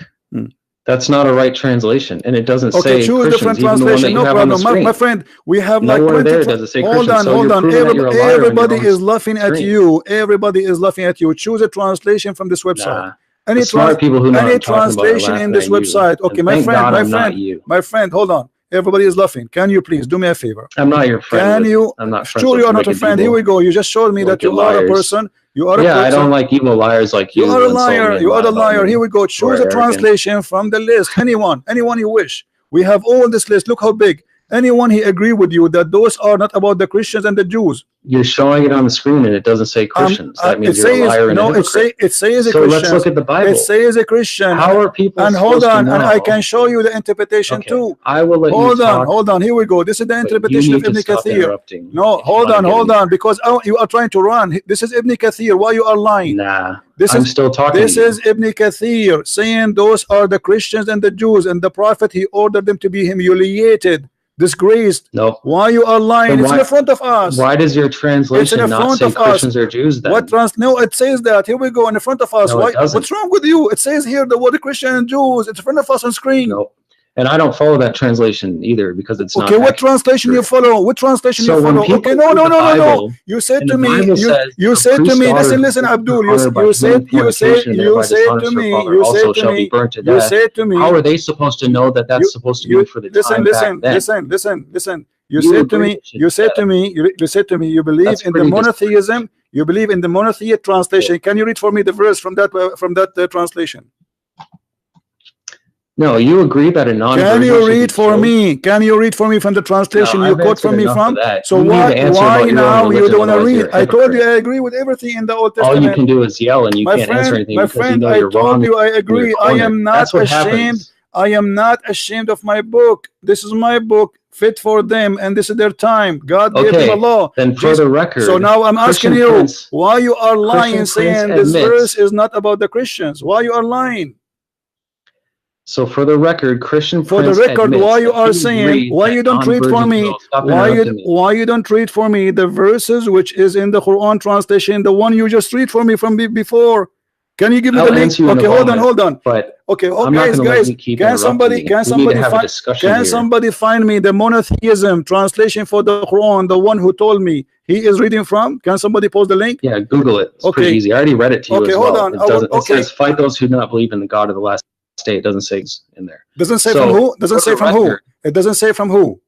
That's not a right translation, and it doesn't say. Okay, choose different translation. No problem, my friend. We have like 20. Hold on. Everybody is laughing at you. Everybody is laughing at you. Choose a translation from this website. Any translation in this website. Okay, my friend. Hold on. Everybody is laughing. Can you please do me a favor? I'm not your friend. Can you? I'm not. Sure, you are not a friend. Here we go. You just showed me that you are a person. You are a person. I don't like evil liars like you. You are a liar. You are a liar. Here we go. Choose a translation from the list. Anyone you wish. We have all this list. Look how big. Anyone he agree with you that those are not about the Christians and the Jews. You're showing it on the screen and it doesn't say Christians. That means you're a liar and a hypocrite. It says a so Christian. Let's look at the Bible. It says a Christian. How are people and hold on, and I can show you the interpretation too. I will let you talk. Hold on. Here we go. This is the interpretation of Ibn Kathir. No, hold on, because you are trying to run. This is Ibn Kathir. Why you are lying? Nah. I'm still talking. This is Ibn Kathir saying those are the Christians and the Jews, and the Prophet he ordered them to be humiliated. disgraced. No. Why you are lying? It's in the front of us. Why does your translation not say Christians or Jews then? No, it says that. Here we go in the front of us. No, Why? it doesn't. What's wrong with you? It says here the word Christian and Jews. It's in front of us on screen. No. And I don't follow that translation either because it's not. Okay, what translation you follow? What translation you follow? Okay, no. You said to me, you said to me, listen, Abdul, you said to me, how are they supposed to know that that's supposed to be for the time back then? Listen. You said to me, you believe in the monotheism. You believe in the monotheist translation. Can you read for me the verse from that translation? No, you agree that a non. Can you read for me? Can you read for me from the translation you quote from me from? So why now you don't want to read? I told you I agree with everything in the Old Testament. All you can do is yell, and you can't answer anything. My friend, I told you I agree. I am not ashamed. I am not ashamed of my book. This is my book, fit for them, and this is their time. God gave them a law. Then for the record, so now I'm asking you, why you are lying, saying this verse is not about the Christians? Why you are lying? So for the record, Christian for the record, why you are saying, why you don't read for me, why you don't read for me the verses which is in the Quran translation, the one you just read for me from before? Can you give me the link? Okay, hold on. But okay, guys, can somebody find me the monotheism translation for the Quran, the one who told me he is reading from? Can somebody post the link? Yeah, Google it. It's pretty easy. I already read it to you as well. It says, fight those who do not believe in the God of the last day. It doesn't say in there. Doesn't say from who? Doesn't say from who? It doesn't say from who?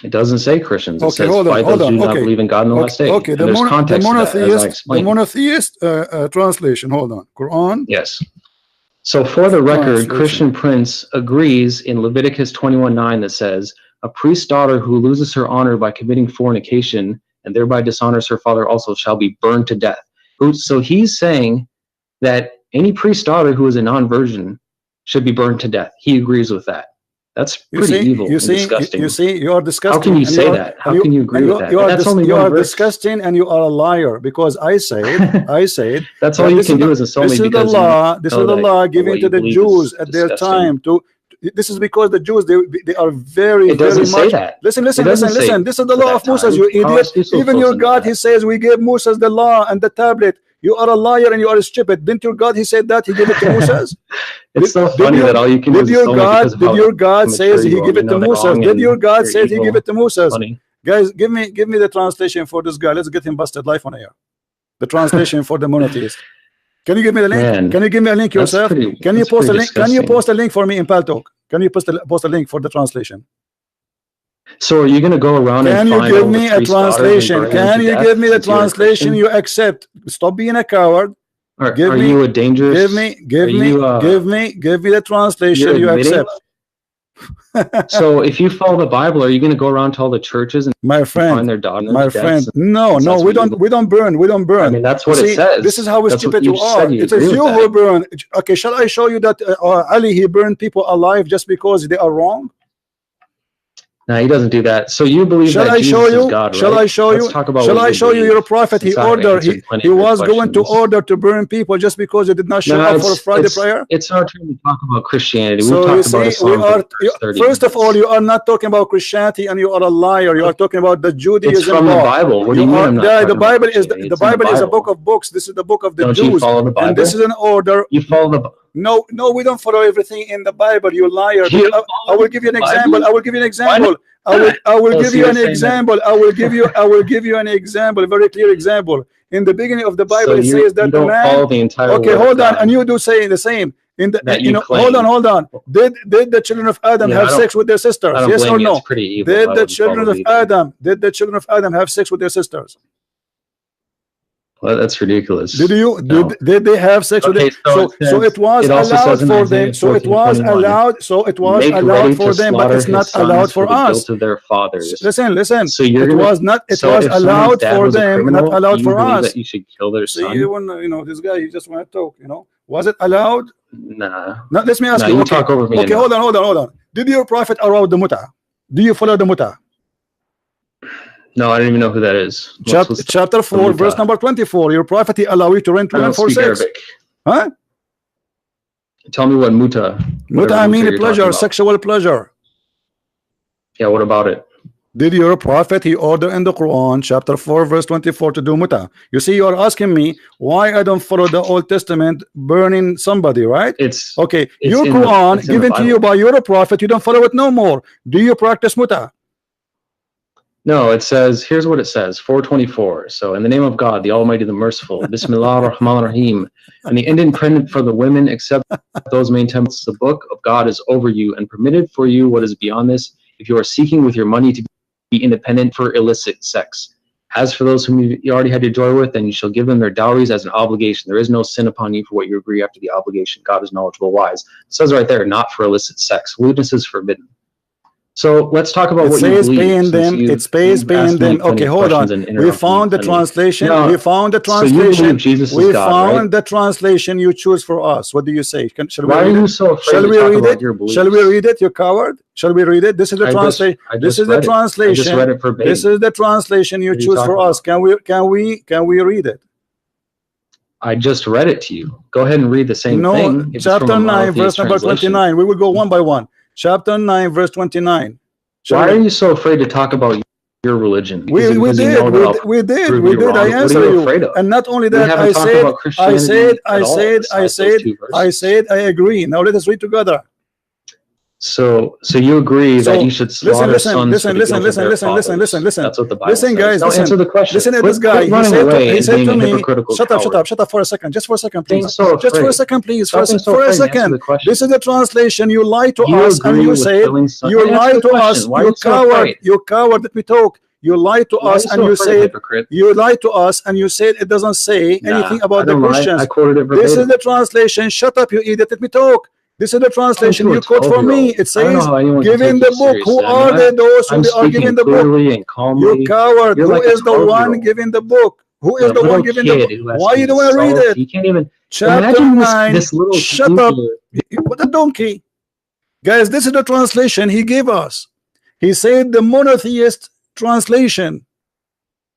It doesn't say Christians. It says fight those who do not believe in God in the last day. Okay, the monotheist translation. Hold on. Quran. Yes. So for the record, Christian Prince agrees in Leviticus 21:9 that says, a priest's daughter who loses her honor by committing fornication and thereby dishonors her father also shall be burned to death. So he's saying that any priest's daughter who is a non-virgin should be burned to death. He agrees with that. That's pretty evil and disgusting. You see, you are disgusting. How can you say that? How can you agree with that? You are disgusting and you are a liar, because I said, that's all you can do is insult me. This is the law. This is the law given to the Jews at their time. This is because the Jews they are very much. Listen. This is the law of Moses. You idiot. Even your God, he says, we gave Moses the law and the tablet. You are a liar and you are stupid. Didn't your God, he said that he gave it to Moses? It's so funny that all you can do is did your God says he gave it to Moses? Did your God say he gave it to Moses? Guys, give me the translation for this guy. Let's get him busted live on air. The translation for the monotheist. Can you give me the link? Can you give me a link yourself? Can you post a link? Can you post a link for me in Paltalk? Can you post a link for the translation? So are you going to go around and find give me a translation? Can you give me the translation you accept? Stop being a coward. Are you a dangerous? Give me the translation you accept. So if you follow the Bible, are you going to go around to all the churches and find their daughters? My friend, no, we don't burn. I mean, that's what it says. This is how stupid you are. It says you who burn. Okay, shall I show you that Ali, he burned people alive just because they are wrong? No, he doesn't do that. So you believe that Jesus is God, right? Shall I show you? Shall I show you your prophet? He was going to order to burn people just because they did not show up for Friday prayer. It's our turn to talk about Christianity. So you see, first of all, you are not talking about Christianity, and you are a liar. You are talking about the Judaism. It's from the Bible. What do you mean? The Bible is a book of books. This is the book of the Jews. Don't you follow the Bible? And this is an order. You follow the Bible. No, we don't follow everything in the Bible. You liar. I will give you an example. I will give you an example. I will give you an example. I will give you an example, a very clear example. In the beginning of the Bible, it says that the man. Okay, hold on, and you do say the same. Hold on. Did the children of Adam have sex with their sisters? Yes or no? Did the children of Adam have sex with their sisters? Well, that's ridiculous. Did they have sex with them? So it was allowed for them. So it was allowed. So it was allowed for them, but it's not allowed for us. Of their fathers. Listen. So it was not. It was allowed for them, not allowed for us. That you should kill their son. See, this guy, he just want to talk. Was it allowed? Nah. Now, let me ask you. You talk over me. Okay, hold on. Did your prophet allow the muta? Do you follow the muta? No, I don't even know who that is. Chapter 4, verse number 24. Your prophet allow you to rent women for sex. Arabic. Huh? Tell me what muta. Muta, I mean pleasure, sexual pleasure. Yeah, what about it? Did your prophet, he ordered in the Quran chapter 4 verse 24 to do muta? You see, you are asking me why I don't follow the Old Testament burning somebody, right? It's okay. it's Your in Quran the given to you by your prophet, you don't follow it no more. Do you practice muta? No, it says, here's what it says, 424. So, in the name of God, the Almighty, the Merciful, Bismillah ar-Rahman ar-Rahim, and the ending permitted for the women except those maintain the book of God is over you and permitted for you what is beyond this if you are seeking with your money to be independent for illicit sex. As for those whom you already had your joy with, then you shall give them their dowries as an obligation. There is no sin upon you for what you agree after the obligation. God is knowledgeable, wise. It says right there, not for illicit sex. Lewdness is forbidden. So let's talk about what you believe. Paying them. It pays paying them. Okay, hold on. We found the translation. We found the translation. We found the translation you choose for us. What do you say? Shall we read it? Shall we read it? Shall we read it? You coward. Shall we read it? This is the translation. This is the translation. This is the translation you choose for us. Can we read it? I just read it to you. Go ahead and read the same thing. No, chapter 9, verse number 29. We will go one by one. Chapter 9, verse 29. Why are you so afraid to talk about your religion? We did. I answered you. And not only that, I said, I agree. Now let us read together. So you agree that you should slaughter sons? Listen. That's what the Bible says. Guys, now answer the question. Listen at this guy. He said to me, shut up for a second. Just for a second, please. Just for a second, please. For a second. This is the translation. You lied to us and you said, you lied to us. You coward. You coward. Let me talk. You lied to us and you said, it doesn't say anything about the Christians. I quoted it verbatim. This is the translation. Shut up, you idiot. Let me talk. This is the translation you quote for me. It says, giving the book. Who are they, those who are giving the book? You coward. Who is the one giving the book? Who is the one giving the book? Why you don't want to read it? You can't even. Chapter 9. Shut up. What a donkey. Guys, this is the translation he gave us. He said the monotheist translation.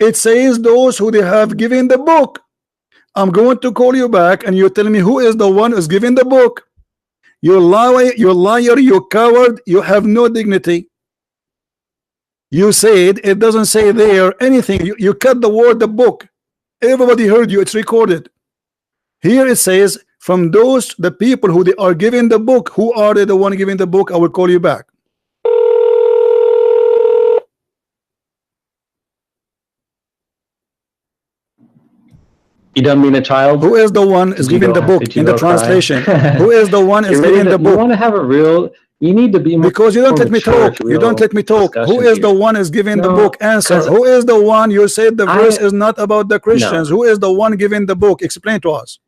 It says those who they have given the book. I'm going to call you back and you tell me who is the one who's giving the book. You liar, you coward, you have no dignity. You said it doesn't say there anything. You cut the word the book. Everybody heard you, it's recorded. Here it says, from those the people who they are giving the book, who are they the one giving the book? I will call you back. You don't mean a child? Who is the one is giving the book in the translation? Who is the one is giving the book? You want to have a real, you need to be more, because you don't let me talk. You don't let me talk. Who is the one is giving the book? Answer. Who is the one? You said the verse is not about the Christians. Who is the one giving the book? Explain to us.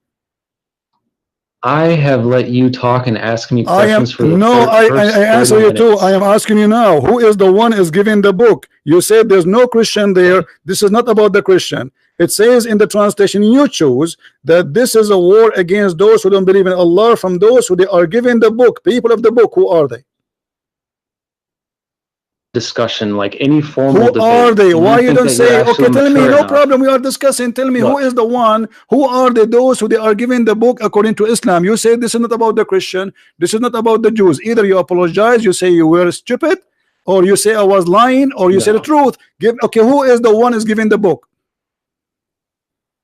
I have let you talk and ask me questions for the I answer you too. I am asking you now. Who is the one is giving the book? You said there's no Christian there. This is not about the Christian. It says in the translation you choose that this is a war against those who don't believe in Allah, from those who they are giving the book. People of the book, who are they? Discussion, like any formal debate. Who are they? Why you don't say, okay, tell me, no problem, we are discussing. Tell me, who is the one? Who are they? Those who they are giving the book according to Islam. You say this is not about the Christian. This is not about the Jews. Either you apologize, you say you were stupid, or you say I was lying, or you say the truth. Okay, who is the one is giving the book?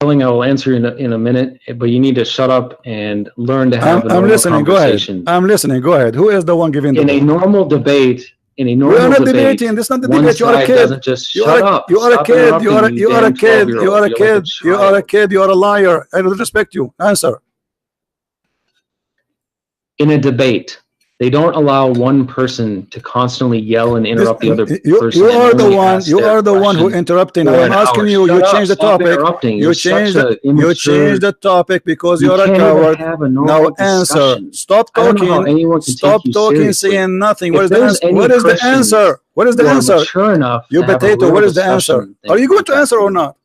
I will answer in a minute, but you need to shut up and learn to have a normal listening. conversation. Go ahead. I'm listening. Go ahead. Who is the one giving the book? In a normal debate, we are not debating. This is not the debate. You are a kid. You are a kid. You are a kid. You are a kid. You are a kid. You are a liar. I don't respect you. Answer. In a debate, they don't allow one person to constantly yell and interrupt the other person. You are the one. You are the one who interrupting. I am asking you. You change the topic. You change the topic because you are a coward. Now answer. Stop talking. Stop talking. Saying nothing. What is the answer? What is the answer? What is the answer? Sure enough. You potato. What is the answer? Are you going to answer or not?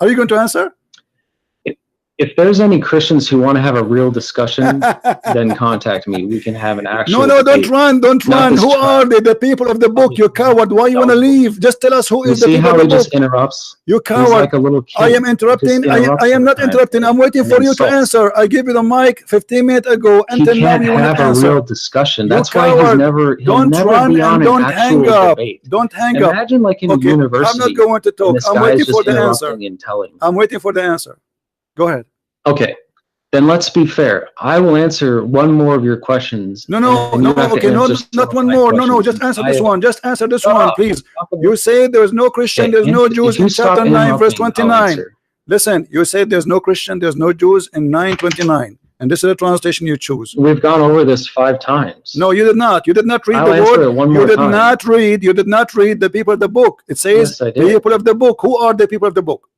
Are you going to answer? If there's any Christians who want to have a real discussion, then contact me. We can have an actual No, don't debate. run, don't run. Who are they? The people of the book. You coward. Why you want to leave? Just tell us who You is the see people how of the he book. just interrupts? You He's coward. like a little kid. I am interrupting. I am not interrupting. I'm waiting for you to answer. I gave you the mic 15 minutes ago. Until He now can't you want have to a answer. real discussion. You That's why coward. he'll Don't never run be on and an don't actual hang up. debate. Don't hang up. Imagine like in a Okay, university. I'm not going to talk. And this I'm guy waiting is just for the answer. interrupting and telling. I'm waiting for the answer. Go ahead. Okay. Then let's be fair. I will answer one more of your questions. No, okay, not one more. No, just answer this one. Just answer this one, please. You say there's no Christian, there's no Jews in chapter 9, verse 29. Listen, you say there's no Christian, there's no Jews in 9:29. And this is the translation you choose. We've gone over this 5 times. No, you did not. You did not read I'll the answer word. it one You more did time. not read. You did not read the people of the book. It says Yes, I did. people of the book. Who are the people of the book?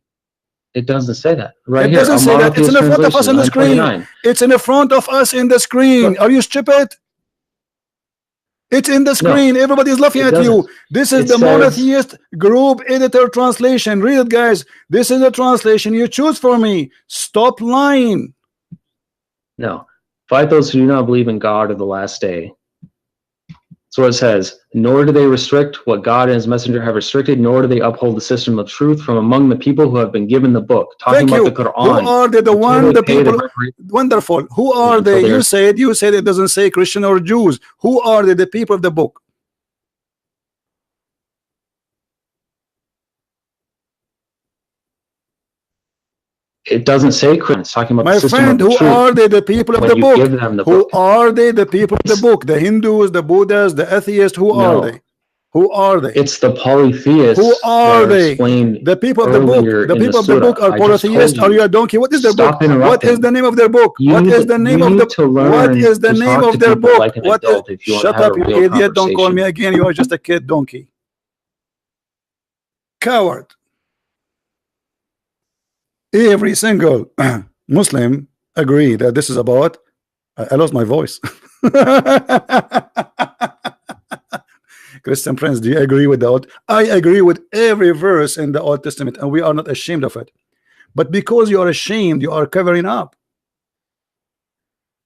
It doesn't say that. Right It here. doesn't say that. It's in the front of us on the screen. 929. It's in the front of us in the screen. Are you stupid? It's in the screen. No, everybody's laughing at you. This is the monotheist group editor translation. Read it, guys. This is the translation you choose for me. Stop lying. No. Fight those who do not believe in God or the last day. That's what it says. Nor do they restrict what God and his messenger have restricted, nor do they uphold the system of truth from among the people who have been given the book. Talking Thank about you. the Quran. Who are they? The one, the people. Wonderful. Who are Yeah, they? so You said it doesn't say Christian or Jews. Who are they? The people of the book. It doesn't say Christian. It's talking about My the system friend, of who truth. are they? The people of When the you book. give them the Who book. are they? The people of the book. The Hindus, the Buddhists, the atheists. Who are they? Who are they? It's the polytheists. Who are they? Explained The people of the book. The people of the book are polytheists. Are you a donkey? What is their book? What is the name of their book? What is the name of the? What is the name of their book? What is? Shut up, you idiot! Don't call me again. You are just a kid donkey. Coward. Every single Muslim agree that this is about. I lost my voice. Christian Prince, do you agree with that? I agree with every verse in the Old Testament, and we are not ashamed of it. But because you are ashamed, you are covering up.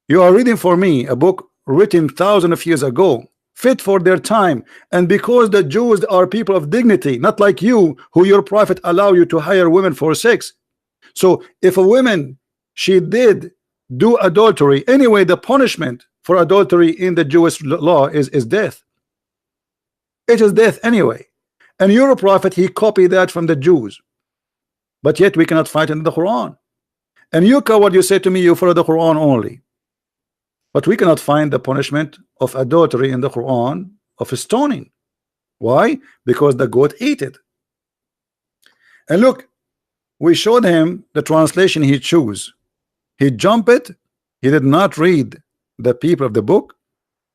You are reading for me a book written thousands of years ago, fit for their time, and because the Jews are people of dignity, not like you, who your prophet allow you to hire women for sex. So if a woman, she did do adultery, anyway, the punishment for adultery in the Jewish law is death. It is death anyway. And your prophet, he copied that from the Jews. But yet we cannot fight in the Quran. And you coward, you say to me you follow the Quran only. But we cannot find the punishment of adultery in the Quran of stoning. Why? Because the goat ate it. And look, we showed him the translation he chose. He jumped it. He did not read the people of the book.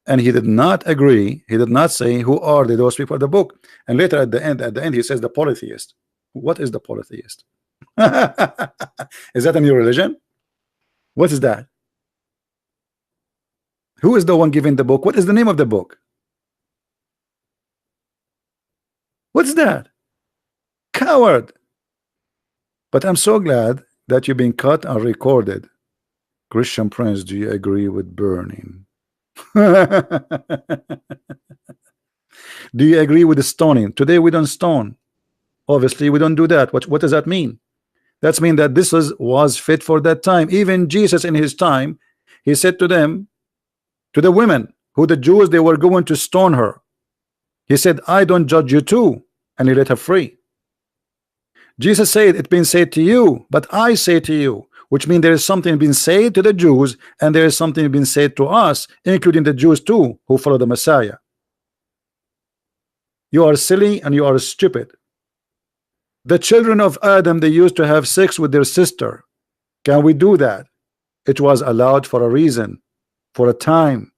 And he did not agree. He did not say who are those people of the book. And later at the end, he says the polytheist. What is the polytheist? Is that a new religion? What is that? Who is the one giving the book? What is the name of the book? What's that? Coward. But I'm so glad that you've been cut and recorded. Christian Prince, do you agree with burning? Do you agree with the stoning? Today we don't stone. Obviously we don't do that. What does that mean? That's mean that this was fit for that time. Even Jesus in his time, he said to them, to the women who the Jews, they were going to stone her, he said, I don't judge you too, and he let her free. Jesus said, it's been said to you, but I say to you, which means there is something being said to the Jews, and there is something being said to us, including the Jews too, who follow the Messiah. You are silly and you are stupid. The children of Adam, they used to have sex with their sister. Can we do that? It was allowed for a reason, for a time.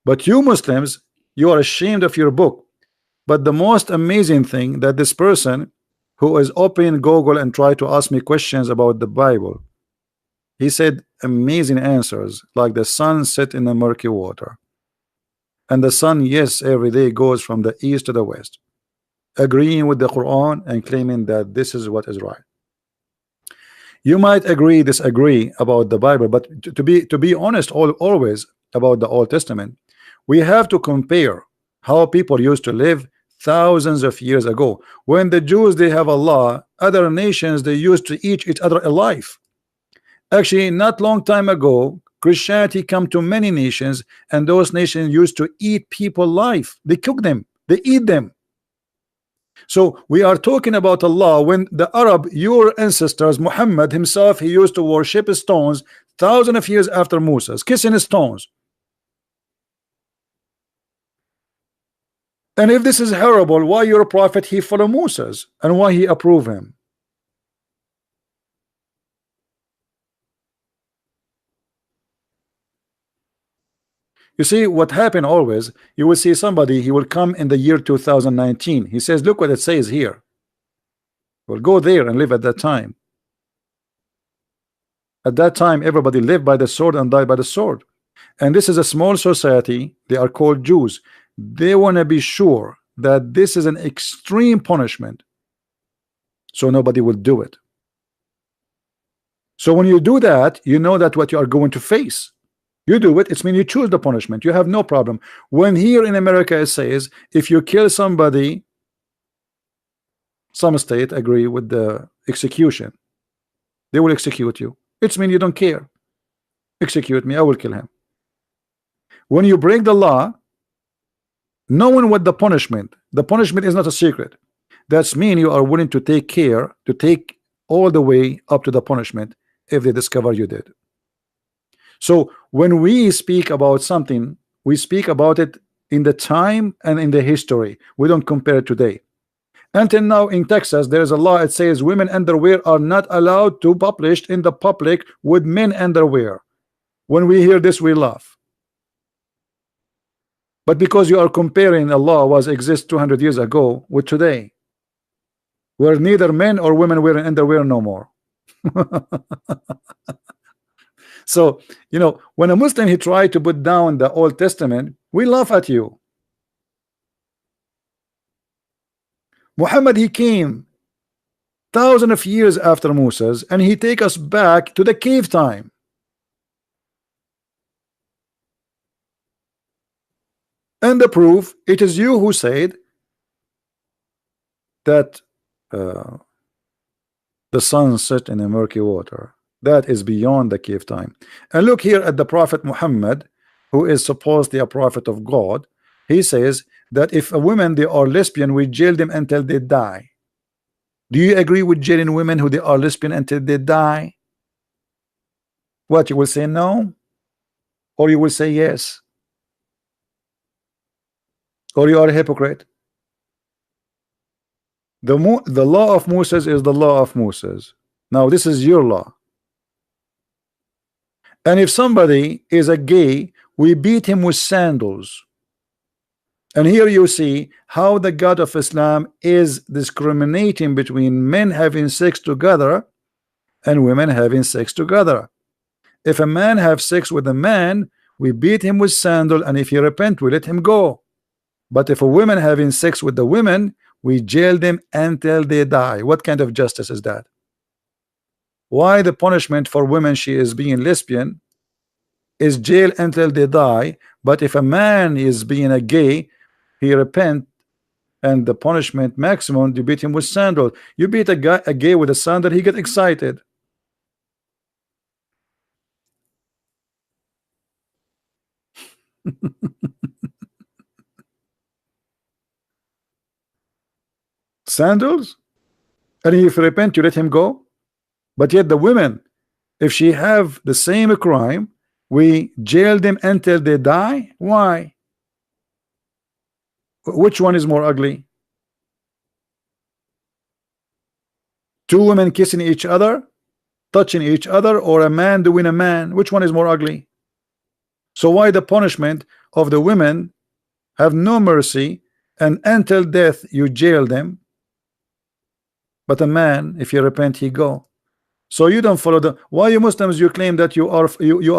But you Muslims, you are ashamed of your book. But the most amazing thing that this person who is opening Google and try to ask me questions about the Bible, he said amazing answers, like the sun set in the murky water. And the sun, yes, every day goes from the east to the west, agreeing with the Quran and claiming that this is what is right. You might agree, disagree about the Bible, but to be honest, always about the Old Testament, we have to compare how people used to live thousands of years ago. When the Jews, they have a law, other nations, they used to eat each other alive. Actually, not long time ago, Christianity come to many nations, and those nations used to eat people alive. They cook them, they eat them. So we are talking about Allah when the Arab, your ancestors, Muhammad himself, he used to worship stones thousands of years after Moses, kissing stones. And if this is horrible, why your prophet he follow Moses and why he approve him? You see what happened always, you will see somebody, he will come in the year 2019. He says, look what it says here. We'll go there and live at that time. At that time, everybody lived by the sword and died by the sword. And this is a small society. They are called Jews. They want to be sure that this is an extreme punishment, so nobody will do it. So when you do that, you know that what you are going to face. You do it, it's mean you choose the punishment. You have no problem. When here in America it says, if you kill somebody, some state agree with the execution, they will execute you. It's mean you don't care. Execute me, I will kill him. When you break the law, knowing what the punishment is not a secret. That's mean you are willing to take care, to take all the way up to the punishment if they discover you did. So when we speak about something, we speak about it in the time and in the history. We don't compare it today. Until now in Texas, there is a law. It says women underwear are not allowed to published in the public with men underwear. When we hear this, we laugh. But because you are comparing a law was exist 200 years ago with today, where neither men or women wearing underwear no more. So, you know, when a Muslim he tried to put down the Old Testament, we laugh at you. Muhammad, he came thousands of years after Moses, and he take us back to the cave time. And the proof, it is you who said that the sun set in a murky water. That is beyond the cave time. And look here at the Prophet Muhammad, who is supposedly a prophet of God. He says that if a woman they are lesbian, we jail them until they die. Do you agree with jailing women who they are lesbian until they die? What, you will say no? Or you will say yes? Or you are a hypocrite? The law of Moses is the law of Moses. Now this is your law. And if somebody is a gay, we beat him with sandals. And here you see how the God of Islam is discriminating between men having sex together and women having sex together. If a man have sex with a man, we beat him with sandal, and if he repent, we let him go. But if a woman having sex with the women, we jail them until they die. What kind of justice is that? Why the punishment for women she is being lesbian is jail until they die, but if a man is being a gay, he repent, and the punishment maximum, you beat him with sandal. You beat a gay with a sandal, he get excited. Sandals, and if you repent, you let him go. But yet the women, if she have the same crime, we jail them until they die. Why? Which one is more ugly? Two women kissing each other, touching each other, or a man doing a man? Which one is more ugly? So why the punishment of the women have no mercy, and until death you jail them, but a man, if you repent, he go? So you don't follow the, why you Muslims you claim that you are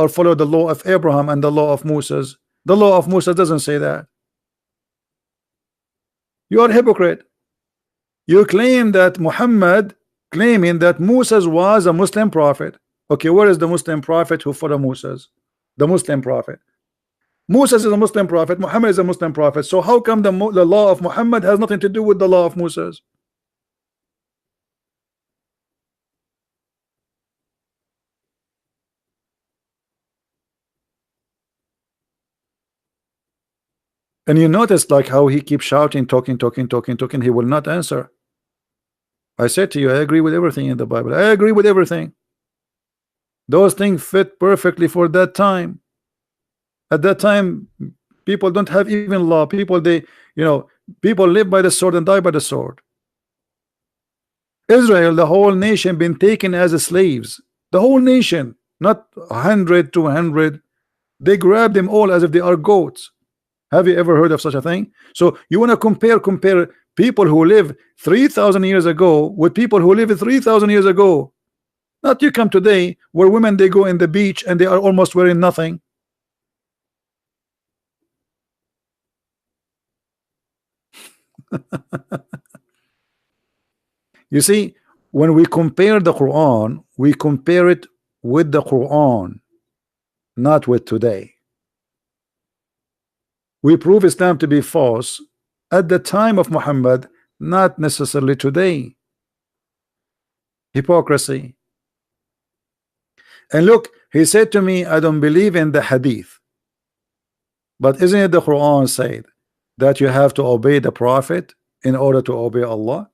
follow the law of Abraham and the law of Moses? The law of Moses doesn't say that. You are a hypocrite. You claim that Muhammad claiming that Moses was a Muslim prophet. Okay, where is the Muslim prophet who followed Moses? The Muslim prophet. Moses is a Muslim prophet, Muhammad is a Muslim prophet. So how come the law of Muhammad has nothing to do with the law of Moses? And you notice like how he keeps shouting, talking, he will not answer. I said to you, I agree with everything in the Bible. I agree with everything. Those things fit perfectly for that time. At that time, people don't have even law. People, people live by the sword and die by the sword. Israel, the whole nation, been taken as slaves. The whole nation, not 100, 200. They grab them all as if they are goats. Have you ever heard of such a thing? So you want to compare people who live 3,000 years ago with people who live 3,000 years ago. Not you come today where women, they go in the beach and they are almost wearing nothing. You see, when we compare the Quran, we compare it with the Quran, not with today. We prove Islam to be false at the time of Muhammad, not necessarily today. Hypocrisy. And look, he said to me, I don't believe in the hadith. But isn't it the Quran said that you have to obey the Prophet in order to obey Allah?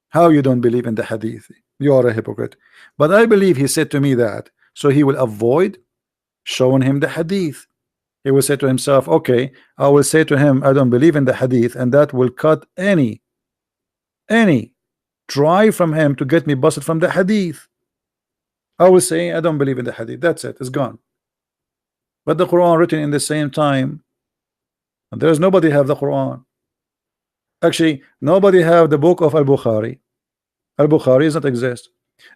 How you don't believe in the hadith? You are a hypocrite. But I believe he said to me that so he will avoid showing him the hadith. He will say to himself, okay, I will say to him, I don't believe in the hadith, and that will cut any try from him to get me busted from the hadith. I will say, I don't believe in the hadith. That's it, it's gone. But the Quran written in the same time, and there's nobody have the Quran. Actually, nobody have the book of Al-Bukhari. Al-Bukhari does not exist.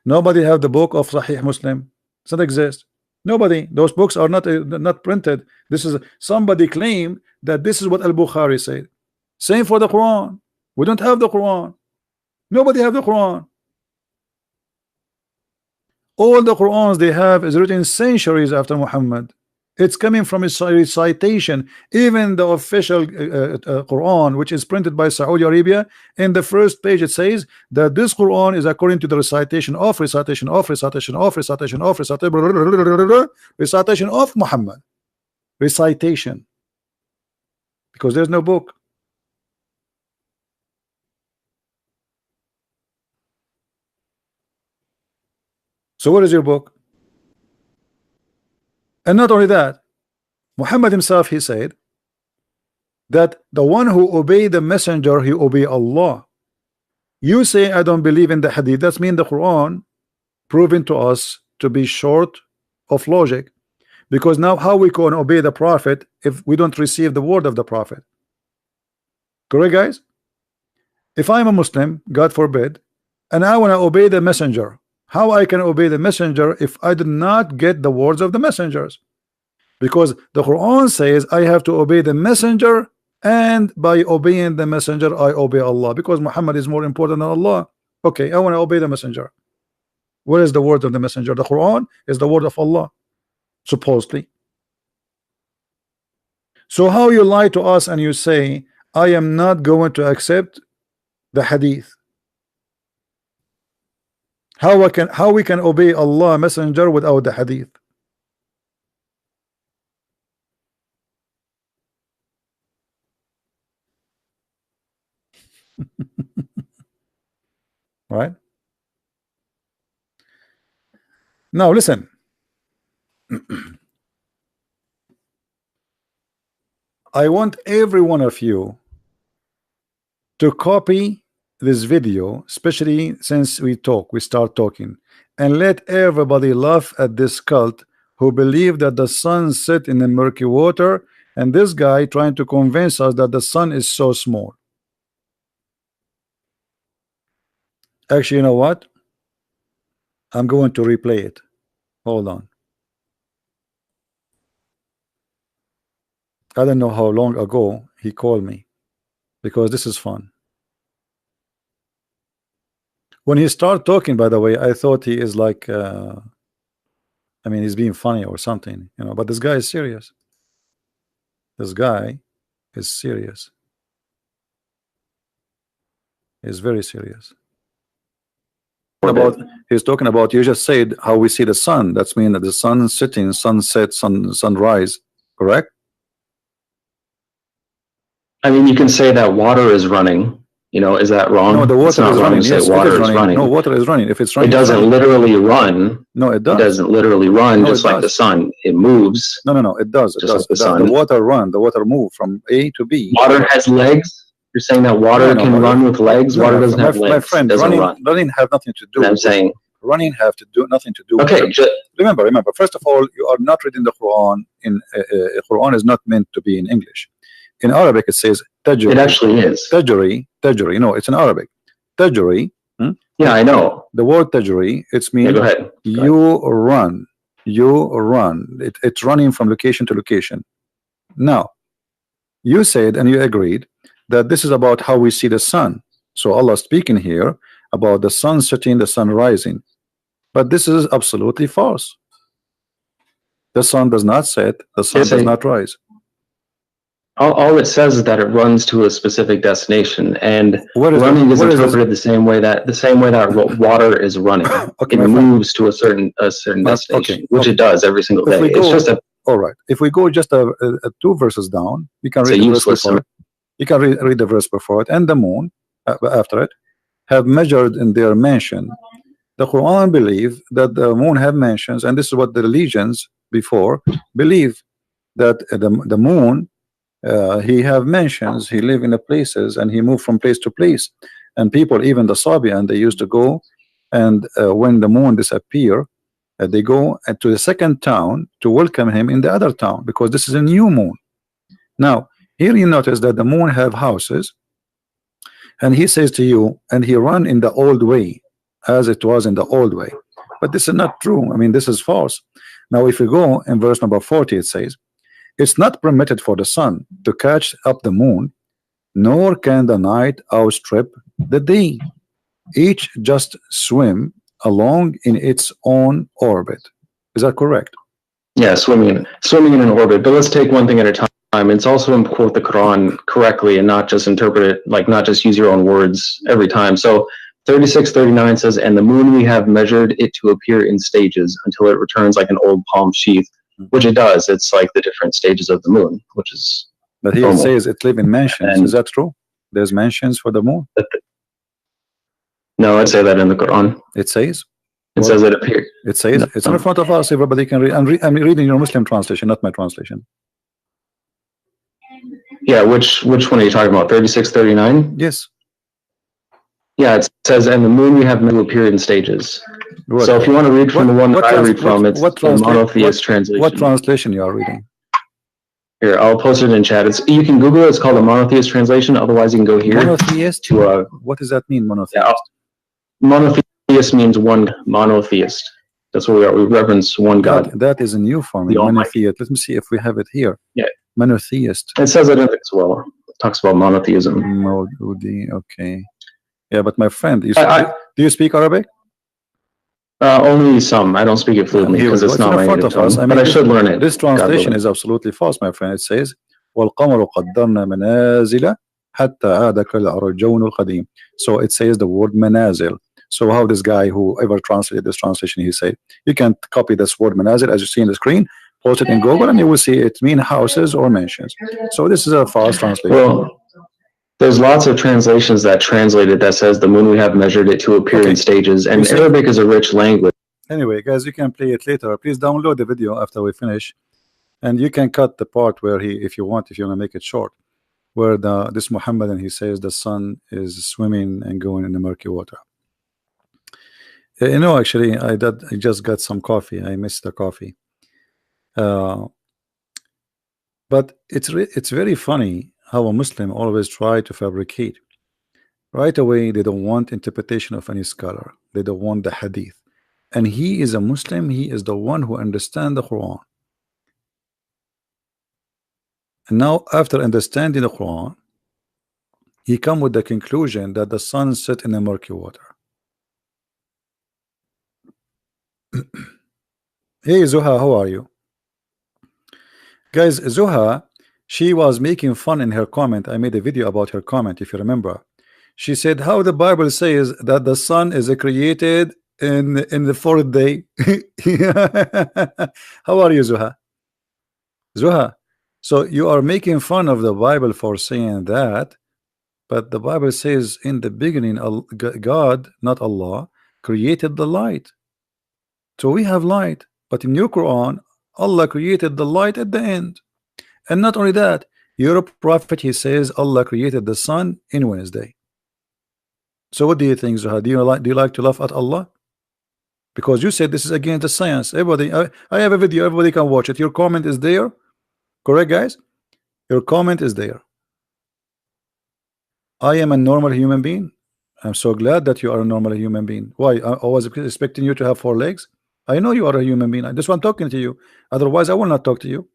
Nobody have the book of Sahih Muslim. Does not exist. Nobody. Those books are not printed. This is somebody claimed that this is what Al-Bukhari said. Same for the Quran. We don't have the Quran. Nobody have the Quran. All the Qurans they have is written centuries after Muhammad. It's coming from his recitation. Even the official Quran, which is printed by Saudi Arabia, in the first page it says that this Quran is according to the recitation of Muhammad. Recitation, because there's no book. So what is your book? And not only that, Muhammad himself, he said that the one who obey the messenger, he obey Allah. You say I don't believe in the hadith. That's mean the Quran proven to us to be short of logic, because now how we can obey the Prophet if we don't receive the word of the Prophet? Correct, guys? If I'm a Muslim, God forbid, and I want to obey the messenger, how I can obey the messenger if I did not get the words of the messengers? Because the Quran says I have to obey the messenger, and by obeying the messenger I obey Allah, because Muhammad is more important than Allah. Okay, I want to obey the messenger. Where is the word of the messenger? The Quran is the word of Allah, supposedly. So how you lie to us and you say I am not going to accept the hadith? How we can obey Allah messenger without the hadith? Right? Now listen. I want every one of you to copy this video, especially since we start talking, and let everybody laugh at this cult who believe that the sun set in the murky water, and this guy trying to convince us that the sun is so small. Actually, you know what? I'm going to replay it. Hold on. I don't know how long ago he called me, because this is fun. When he started talking, by the way, I thought he is like, I mean, he's being funny or something, you know. But this guy is serious. This guy is serious. He's very serious. He's talking about, you just said how we see the sun. That's mean that the sun setting, sunset, sunrise, correct? I mean, you can say that water is running. You know, is that wrong? No, the water is running. Yes, water is running. No, water is running. If it's running, it doesn't literally run. No, it does. It doesn't literally run, just like the sun. It moves. No, it does. It does. Like the sun. The water run. The water move from A to B. Water has legs. You're saying that water can run with legs. Water doesn't have legs. My friend, running have nothing to do. And I'm saying running have to do nothing to do. Okay. Remember. First of all, you are not reading the Quran. Quran is not meant to be in English. In Arabic, it says tajri. It actually is. Tajri. No, it's in Arabic. Tajri. Yeah, I know. The word tajri, it's mean go ahead. You run. It's running from location to location. Now, you said and you agreed that this is about how we see the sun. So Allah speaking here about the sun setting, the sun rising. But this is absolutely false. The sun does not set, the sun does not rise. All it says is that it runs to a specific destination, and running is interpreted the same way that water is running. Okay, it moves to a certain destination, which it does every single day. It's just all right. If we go just two verses down, you can read the verse before it. You can read the verse before it, and the moon after it have measured in their mansion. The Quran believe that the moon have mansions, and this is what the religions before believe, that the moon. He have mansions, he live in the places, and he moved from place to place. And people, even the Sabian, they used to go, and when the moon disappear, they go to the second town to welcome him in the other town, because this is a new moon. Now, here you notice that the moon have houses, and he says to you, and he run in the old way, as it was in the old way. But this is not true. I mean, this is false. Now, if we go in verse number 40, it says, it's not permitted for the sun to catch up the moon, nor can the night outstrip the day. Each just swim along in its own orbit. Is that correct? Yeah, swimming in an orbit. But let's take one thing at a time. It's also important to quote the Quran correctly and not just interpret it, like not just use your own words every time. So 36:39 says, and the moon we have measured it to appear in stages until it returns like an old palm sheath. Which it does. It's like the different stages of the moon, which is. But here it says it live in mansions. Is that true? There's mansions for the moon. No, I'd say that in the Quran. It says. It says it appears. It says it's in front of us. Everybody can read. I'm reading your Muslim translation, not my translation. Yeah, which one are you talking about? 36:39. Yes. Yeah, it says, and the moon we have will appear in stages. What? So if you want to read from the one that I read from, it's the monotheist translation. What translation you are reading? Here, I'll post it in chat. It's you can Google it. It's called a monotheist translation. Otherwise, you can go here. Monotheist? What does that mean, monotheist? Yeah, monotheist means one monotheist. That's what we are. We reverence one God. That is a new form. Monotheist. Let me see if we have it here. Yeah. Monotheist. It says it in it as well. It talks about monotheism. Okay. Yeah, but my friend, do you speak Arabic? Only some. I don't speak it fluently because it's not my native tongue. But I should learn it. This translation is absolutely false, my friend. It says, وَالْقَمَرُ قَدَّرْنَا مَنَازِلَ حَتَّى عَادَ كَالْعُرْجُونِ الْقَدِيمِ. So it says the word manazil. So how this guy, whoever translated this translation, he said, you can copy this word manazil as you see on the screen, post it in Google, and you will see it mean houses or mansions. So this is a false translation. Well, there's lots of translations that translate it that says the moon we have measured it to appear in stages, and Arabic is a rich language. Anyway, guys, you can play it later. Please download the video after we finish, and you can cut the part where if you want to make it short, where this Muhammad and he says the sun is swimming and going in the murky water. You know, actually, I just got some coffee. I missed the coffee, but it's very funny how a Muslim always try to fabricate. Right away, they don't want interpretation of any scholar. They don't want the hadith. And he is a Muslim. He is the one who understands the Quran. And now, after understanding the Quran, he come with the conclusion that the sun set in the murky water. Hey Zuha, how are you? Guys, Zuha, she was making fun in her comment. I made a video about her comment, if you remember. She said how the Bible says that the sun is created in the fourth day. How are you, Zuha? Zuha, so you are making fun of the Bible for saying that, but the Bible says in the beginning, God, not Allah, created the light. So we have light, but in your Quran, Allah created the light at the end. And not only that, your prophet, he says Allah created the sun in Wednesday. So what do you think, Zuha? Do you like to laugh at Allah? Because you said this is against the science. Everybody, I have a video, everybody can watch it. Your comment is there. Correct, guys? Your comment is there. I am a normal human being. I'm so glad that you are a normal human being. Why? I was expecting you to have 4 legs. I know you are a human being. That's why I'm talking to you. Otherwise, I will not talk to you.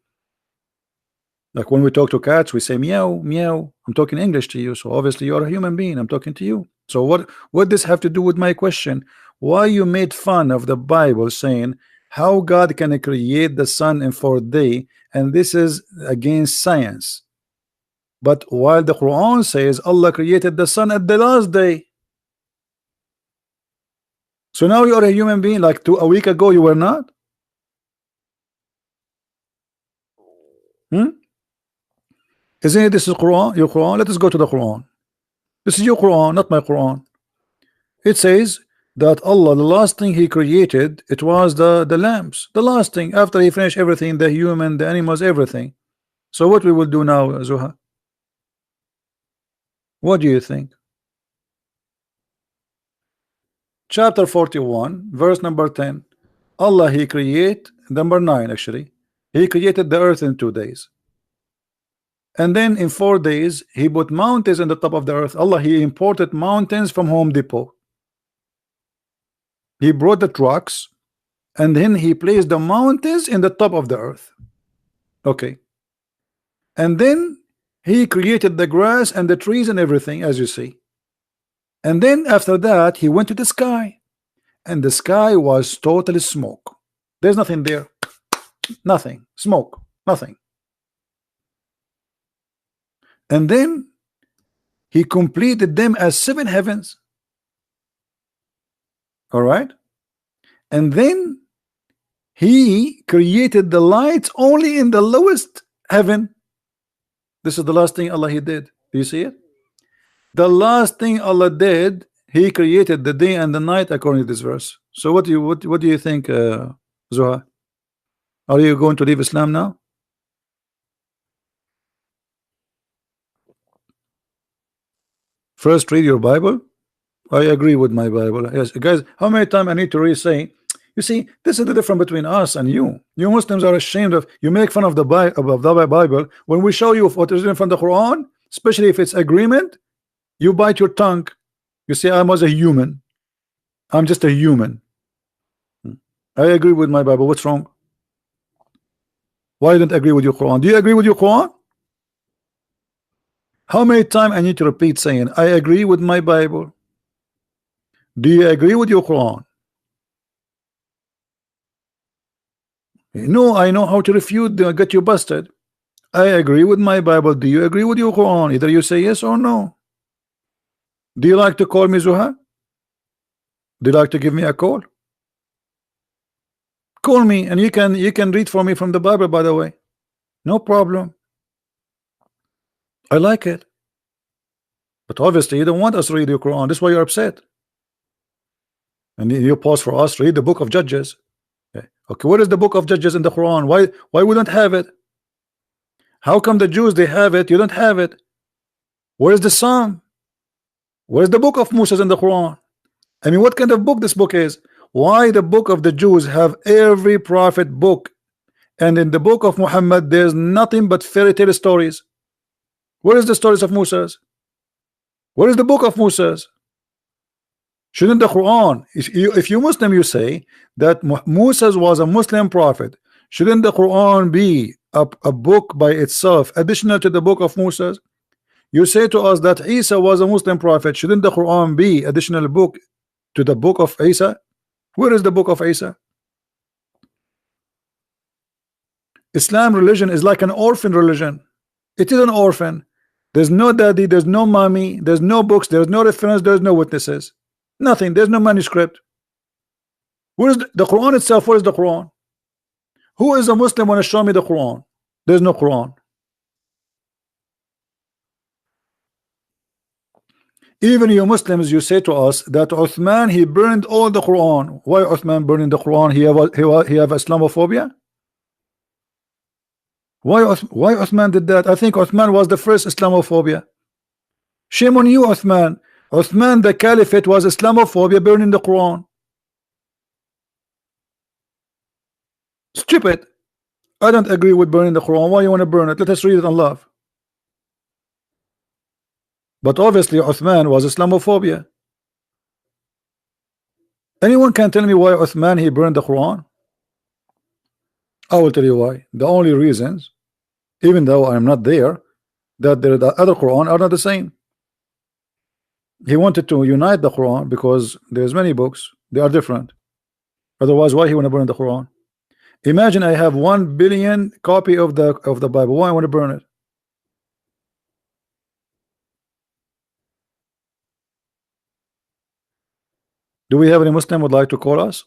Like when we talk to cats, we say meow, meow. I'm talking English to you, so obviously you are a human being. I'm talking to you. So what does have to do with my question? Why you made fun of the Bible saying how God can create the sun in 4th day, and this is against science? But while the Quran says Allah created the sun at the last day. So now you are a human being, like a week ago you were not? Isn't it this is Quran? Your Quran? Let us go to the Quran. This is your Quran, not my Quran. It says that Allah, the last thing he created, it was the lamps. The last thing, after he finished everything, the human, the animals, everything. So what we will do now, Zuha? What do you think? Chapter 41, verse number 10. Allah, he create, number 9 actually. He created the earth in 2 days. And then in 4 days, he put mountains on the top of the earth. Allah, he imported mountains from Home Depot. He brought the trucks, and then he placed the mountains in the top of the earth. Okay. And then he created the grass and the trees and everything, as you see. And then after that, he went to the sky. And the sky was totally smoke. There's nothing there. Nothing. Smoke. Nothing. And then he completed them as 7 heavens. All right. And then he created the lights only in the lowest heaven. This is the last thing Allah he did. Do you see it? The last thing Allah did, he created the day and the night according to this verse. So what do you think, Zuha? Are you going to leave Islam now? First, read your Bible. I agree with my Bible. Yes, guys, how many times I need to re-say? You see, this is the difference between us and you. You Muslims are ashamed of, you make fun of the Bible. When we show you what is in from the Quran, especially if it's agreement, you bite your tongue. You say, I was a human. I'm just a human. I agree with my Bible. What's wrong? Why don't I agree with your Quran? Do you agree with your Quran? How many times I need to repeat saying, I agree with my Bible? Do you agree with your Quran? No, I know how to refute, get you busted. I agree with my Bible. Do you agree with your Quran? Either you say yes or no. Do you like to call me Zuha? Do you like to give me a call? Call me, and you can read for me from the Bible, by the way. No problem. I like it. But obviously you don't want us to read your Quran. That's why you're upset. And you pause for us, read the book of Judges. Okay, what is the book of Judges in the Quran? Why we don't have it? How come the Jews they have it, you don't have it? Where is the Psalm? Where is the book of Moses in the Quran? I mean, what kind of book this book is? Why the book of the Jews have every prophet book, and in the book of Muhammad there's nothing but fairy tale stories? Where is the stories of Moses? Where is the book of Moses? Shouldn't the Quran, if you Muslim, you say that Moses was a Muslim prophet, shouldn't the Quran be a book by itself additional to the book of Moses? You say to us that Isa was a Muslim prophet, shouldn't the Quran be additional book to the book of Isa? Where is the book of Isa? Islam religion is like an orphan religion. It is an orphan. There's no daddy, there's no mommy, there's no books, there's no reference, there's no witnesses, nothing. There's no manuscript. Where is the Quran itself? Where is the Quran? Who is a Muslim want to show me the Quran? There's no Quran. Even you Muslims, you say to us that Uthman, he burned all the Quran. Why Uthman burning the Quran? He have Islamophobia? Why Uthman did that? I think Uthman was the first Islamophobia. Shame on you, Uthman. Uthman, the caliphate, was Islamophobia, burning the Quran. Stupid. I don't agree with burning the Quran. Why you want to burn it? Let us read it and love. But obviously Uthman was Islamophobia. Anyone can tell me why Uthman he burned the Quran? I will tell you why. The only reasons, even though I am not there, that the other Quran are not the same. He wanted to unite the Quran because there's many books, they are different. Otherwise, why he want to burn the Quran? Imagine I have 1 billion copy of the Bible. Why I want to burn it? Do we have any Muslim would like to call us?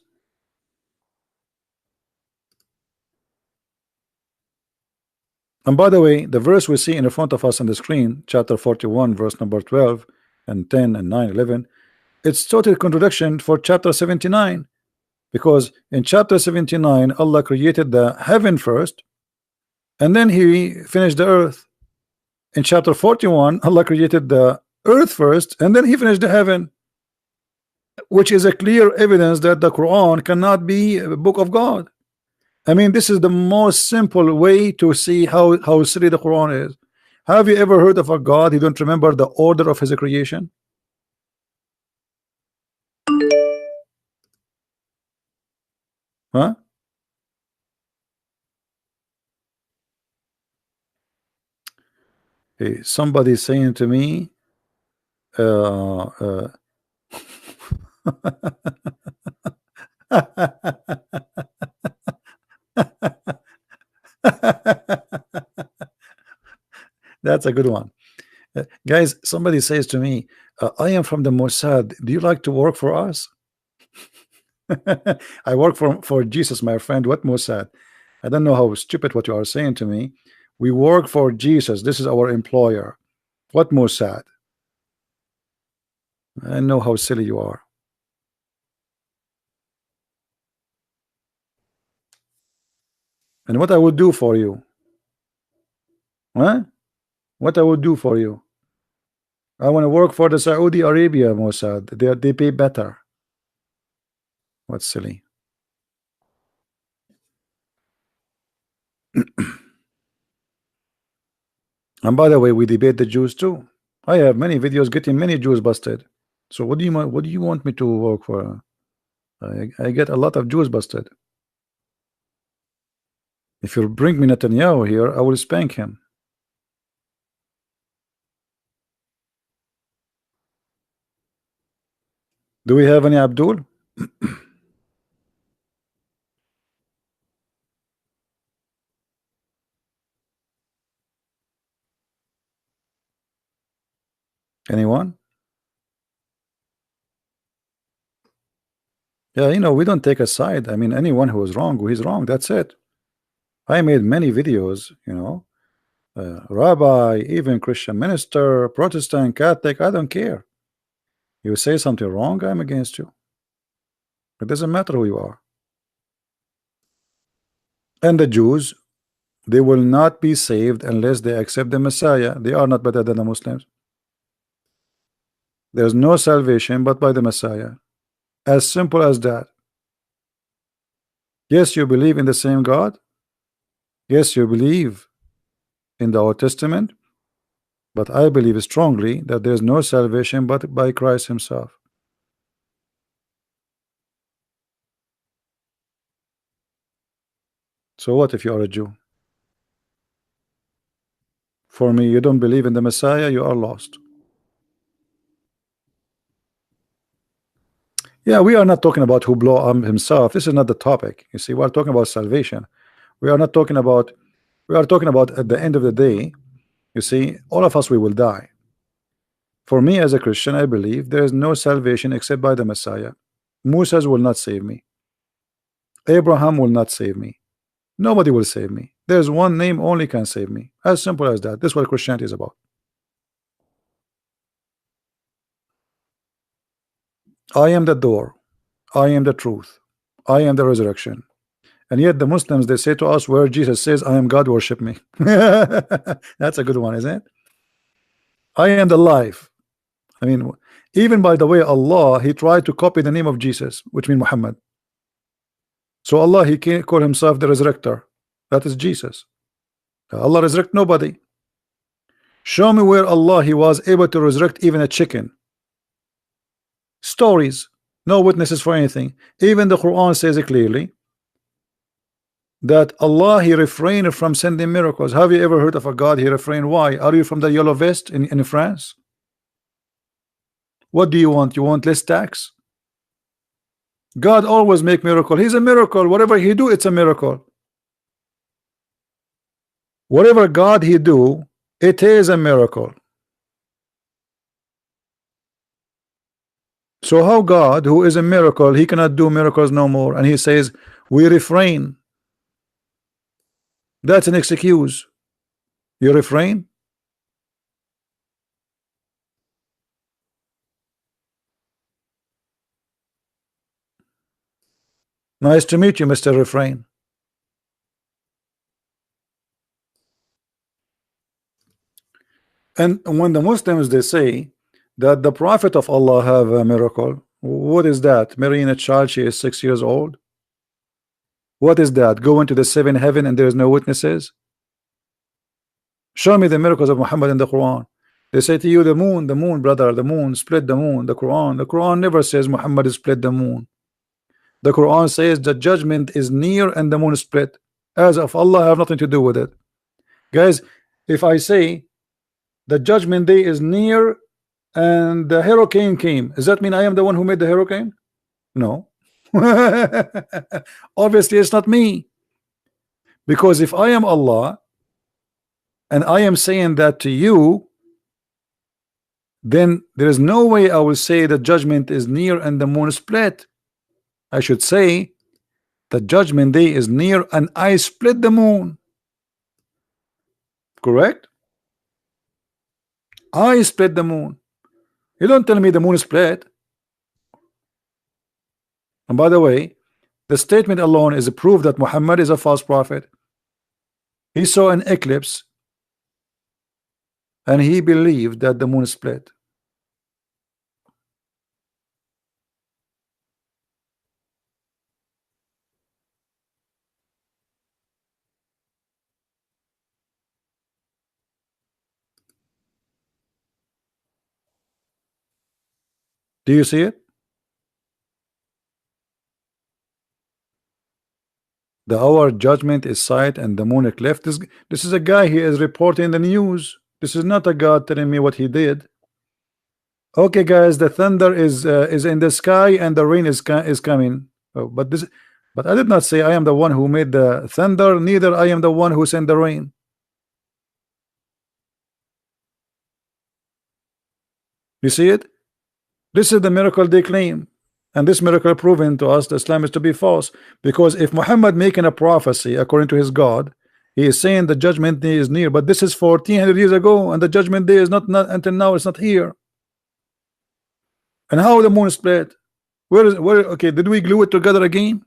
And by the way, the verse we see in front of us on the screen, chapter 41, verse number 12 and 10 and 9, 11, it's total contradiction for chapter 79, because in chapter 79 Allah created the heaven first and then he finished the earth. In chapter 41 Allah created the earth first and then he finished the heaven, which is a clear evidence that the Quran cannot be a book of God. I mean, this is the most simple way to see how silly the Quran is. Have you ever heard of a God who don't remember the order of his creation? Huh? Hey, somebody saying to me, that's a good one. Guys, somebody says to me, I am from the Mossad. Do you like to work for us? I work for Jesus, my friend. What Mossad? I don't know how stupid what you are saying to me. We work for Jesus. This is our employer. What Mossad? I know how silly you are. And what I would do for you? Huh? What I would do for you? I want to work for the Saudi Arabia Mossad. They pay better. What's silly? And by the way, we debate the Jews too. I have many videos getting many Jews busted. So what do you want me to work for? I get a lot of Jews busted. If you bring me Netanyahu here, I will spank him. Do we have any Abdul? Anyone? Yeah, you know, we don't take a side. I mean, anyone who is wrong, he's wrong. That's it. I made many videos, you know, rabbi, even Christian minister, Protestant, Catholic, I don't care. You say something wrong, I'm against you. It doesn't matter who you are. And the Jews, they will not be saved unless they accept the Messiah. They are not better than the Muslims. There's no salvation but by the Messiah. As simple as that. Yes, you believe in the same God. Yes, you believe in the Old Testament. But I believe strongly that there's no salvation but by Christ himself. So what if you are a Jew? For me, you don't believe in the Messiah, you are lost. Yeah, we are not talking about who blow up himself. This is not the topic. You see, we're talking about salvation. We are not talking about, we are talking about at the end of the day, you see, all of us, we will die. For me as a Christian, I believe there is no salvation except by the Messiah. Moses will not save me. Abraham will not save me. Nobody will save me. There's one name only can save me. As simple as that. This is what Christianity is about. I am the door. I am the truth. I am the resurrection. And yet the Muslims, they say to us, where Jesus says, I am God, worship me. That's a good one, isn't it? I am the life. I mean, even by the way, Allah, he tried to copy the name of Jesus, which means Muhammad. So Allah, he can't call himself the resurrector. That is Jesus. Allah resurrect nobody. Show me where Allah, he was able to resurrect even a chicken. Stories, no witnesses for anything. Even the Quran says it clearly that Allah, he refrained from sending miracles. Have you ever heard of a God he refrained? Why? Are you from the yellow vest in France? What do you want? You want less tax? God always make miracle. He's a miracle. Whatever he do, it's a miracle. Whatever God he do, it is a miracle. So how God, who is a miracle, he cannot do miracles no more, and he says we refrain? That's an excuse. You refrain? Nice to meet you, Mr. Refrain. And when the Muslims, they say that the Prophet of Allah have a miracle, what is that? Marrying a child, she is 6 years old. What is that? Go into the seventh heaven and there is no witnesses? Show me the miracles of Muhammad in the Quran. They say to you, the moon, brother, the moon, split the moon. The Quran never says Muhammad split the moon. The Quran says the judgment is near and the moon split. As of Allah, have nothing to do with it. Guys, if I say the judgment day is near and the hurricane came, does that mean I am the one who made the hurricane? No. Obviously it's not me, because if I am Allah and I am saying that to you, then there is no way I will say the judgment is near and the moon split. I should say the judgment day is near and I split the moon. Correct? I split the moon. You don't tell me the moon split. And by the way, the statement alone is a proof that Muhammad is a false prophet. He saw an eclipse and he believed that the moon split. Do you see it? The hour judgment is sight and the moon eclipse. This is a guy, he is reporting the news. This is not a God telling me what he did. Okay, guys, the thunder is in the sky and the rain is coming. Oh, but I did not say I am the one who made the thunder, neither I am the one who sent the rain. You see it? This is the miracle they claim, and this miracle proven to us that Islam is to be false, because if Muhammad making a prophecy according to his God, he is saying the judgment day is near, but this is 1400 years ago and the judgment day is not until now, it's not here. And how the moon split? Where okay, did we glue it together again?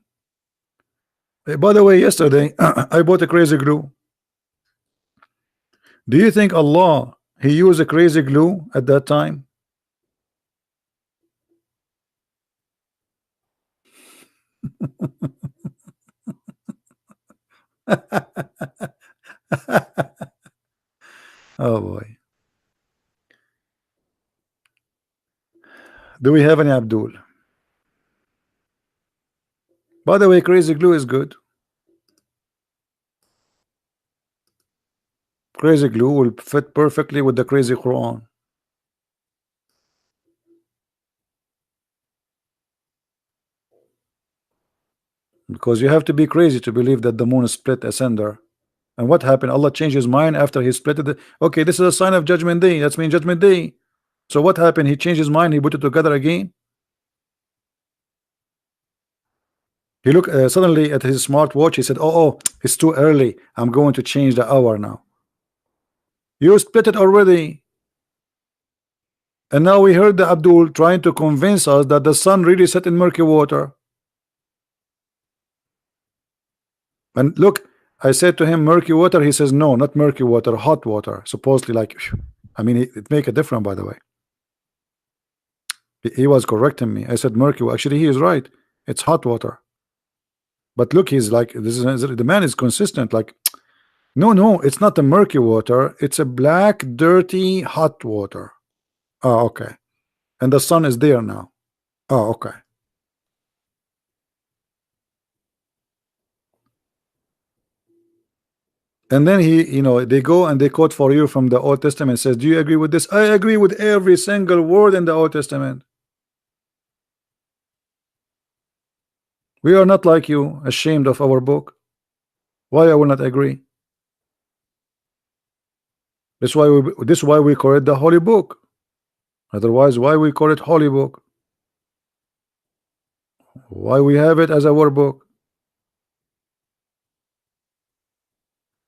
By the way, yesterday I bought a crazy glue. Do you think Allah, he used a crazy glue at that time? Oh boy. Do we have any Abdul? By the way, crazy glue is good. Crazy glue will fit perfectly with the crazy Quran. Because you have to be crazy to believe that the moon is split asunder. And what happened? Allah changed his mind after he split it. Okay, this is a sign of judgment day. That's mean judgment day. So what happened? He changed his mind. He put it together again. He looked suddenly at his smartwatch. He said, oh, it's too early. I'm going to change the hour now. You split it already. And now we heard the Abdul trying to convince us that the sun really set in murky water. And look, I said to him murky water. He says no, not murky water, hot water. Supposedly, like, I mean, it make a difference, by the way. He was correcting me. I said murky. Actually, he is right. It's hot water. But look, he's like, this is the man is consistent. Like, no, it's not the murky water. It's a black, dirty, hot water. Oh, okay. And the sun is there now. Oh, okay. And then they go and they quote for you from the Old Testament. Says, do you agree with this? I agree with every single word in the Old Testament. We are not like you, ashamed of our book. Why I will not agree? This is why we call it the Holy Book. Otherwise, why we call it Holy Book? Why we have it as our book?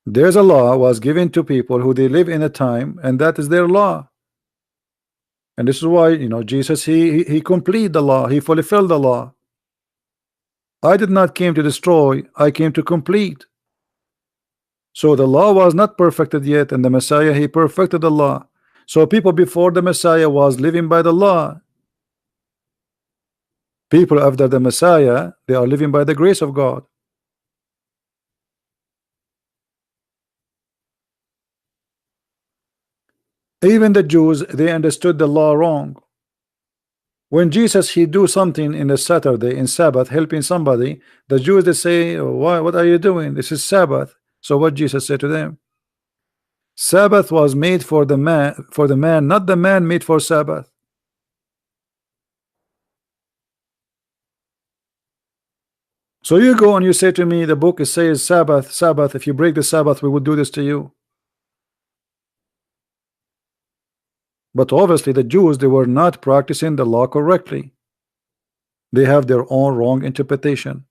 There's a law was given to people who they live in a time, and that is their law. And this is why Jesus he complete the law, he fulfilled the law. I did not came to destroy, I came to complete. So the law was not perfected yet, and the Messiah he perfected the law. So people before the Messiah was living by the law. People after the Messiah, they are living by the grace of God. Even the Jews, they understood the law wrong. When Jesus he do something in a Saturday, in Sabbath, helping somebody, the Jews they say, why, what are you doing? This is Sabbath. So what Jesus said to them? Sabbath was made for the man, not the man made for Sabbath. So you go and you say to me, the book says Sabbath, Sabbath. If you break the Sabbath, we would do this to you. But obviously the Jews, they were not practicing the law correctly. They have their own wrong interpretation.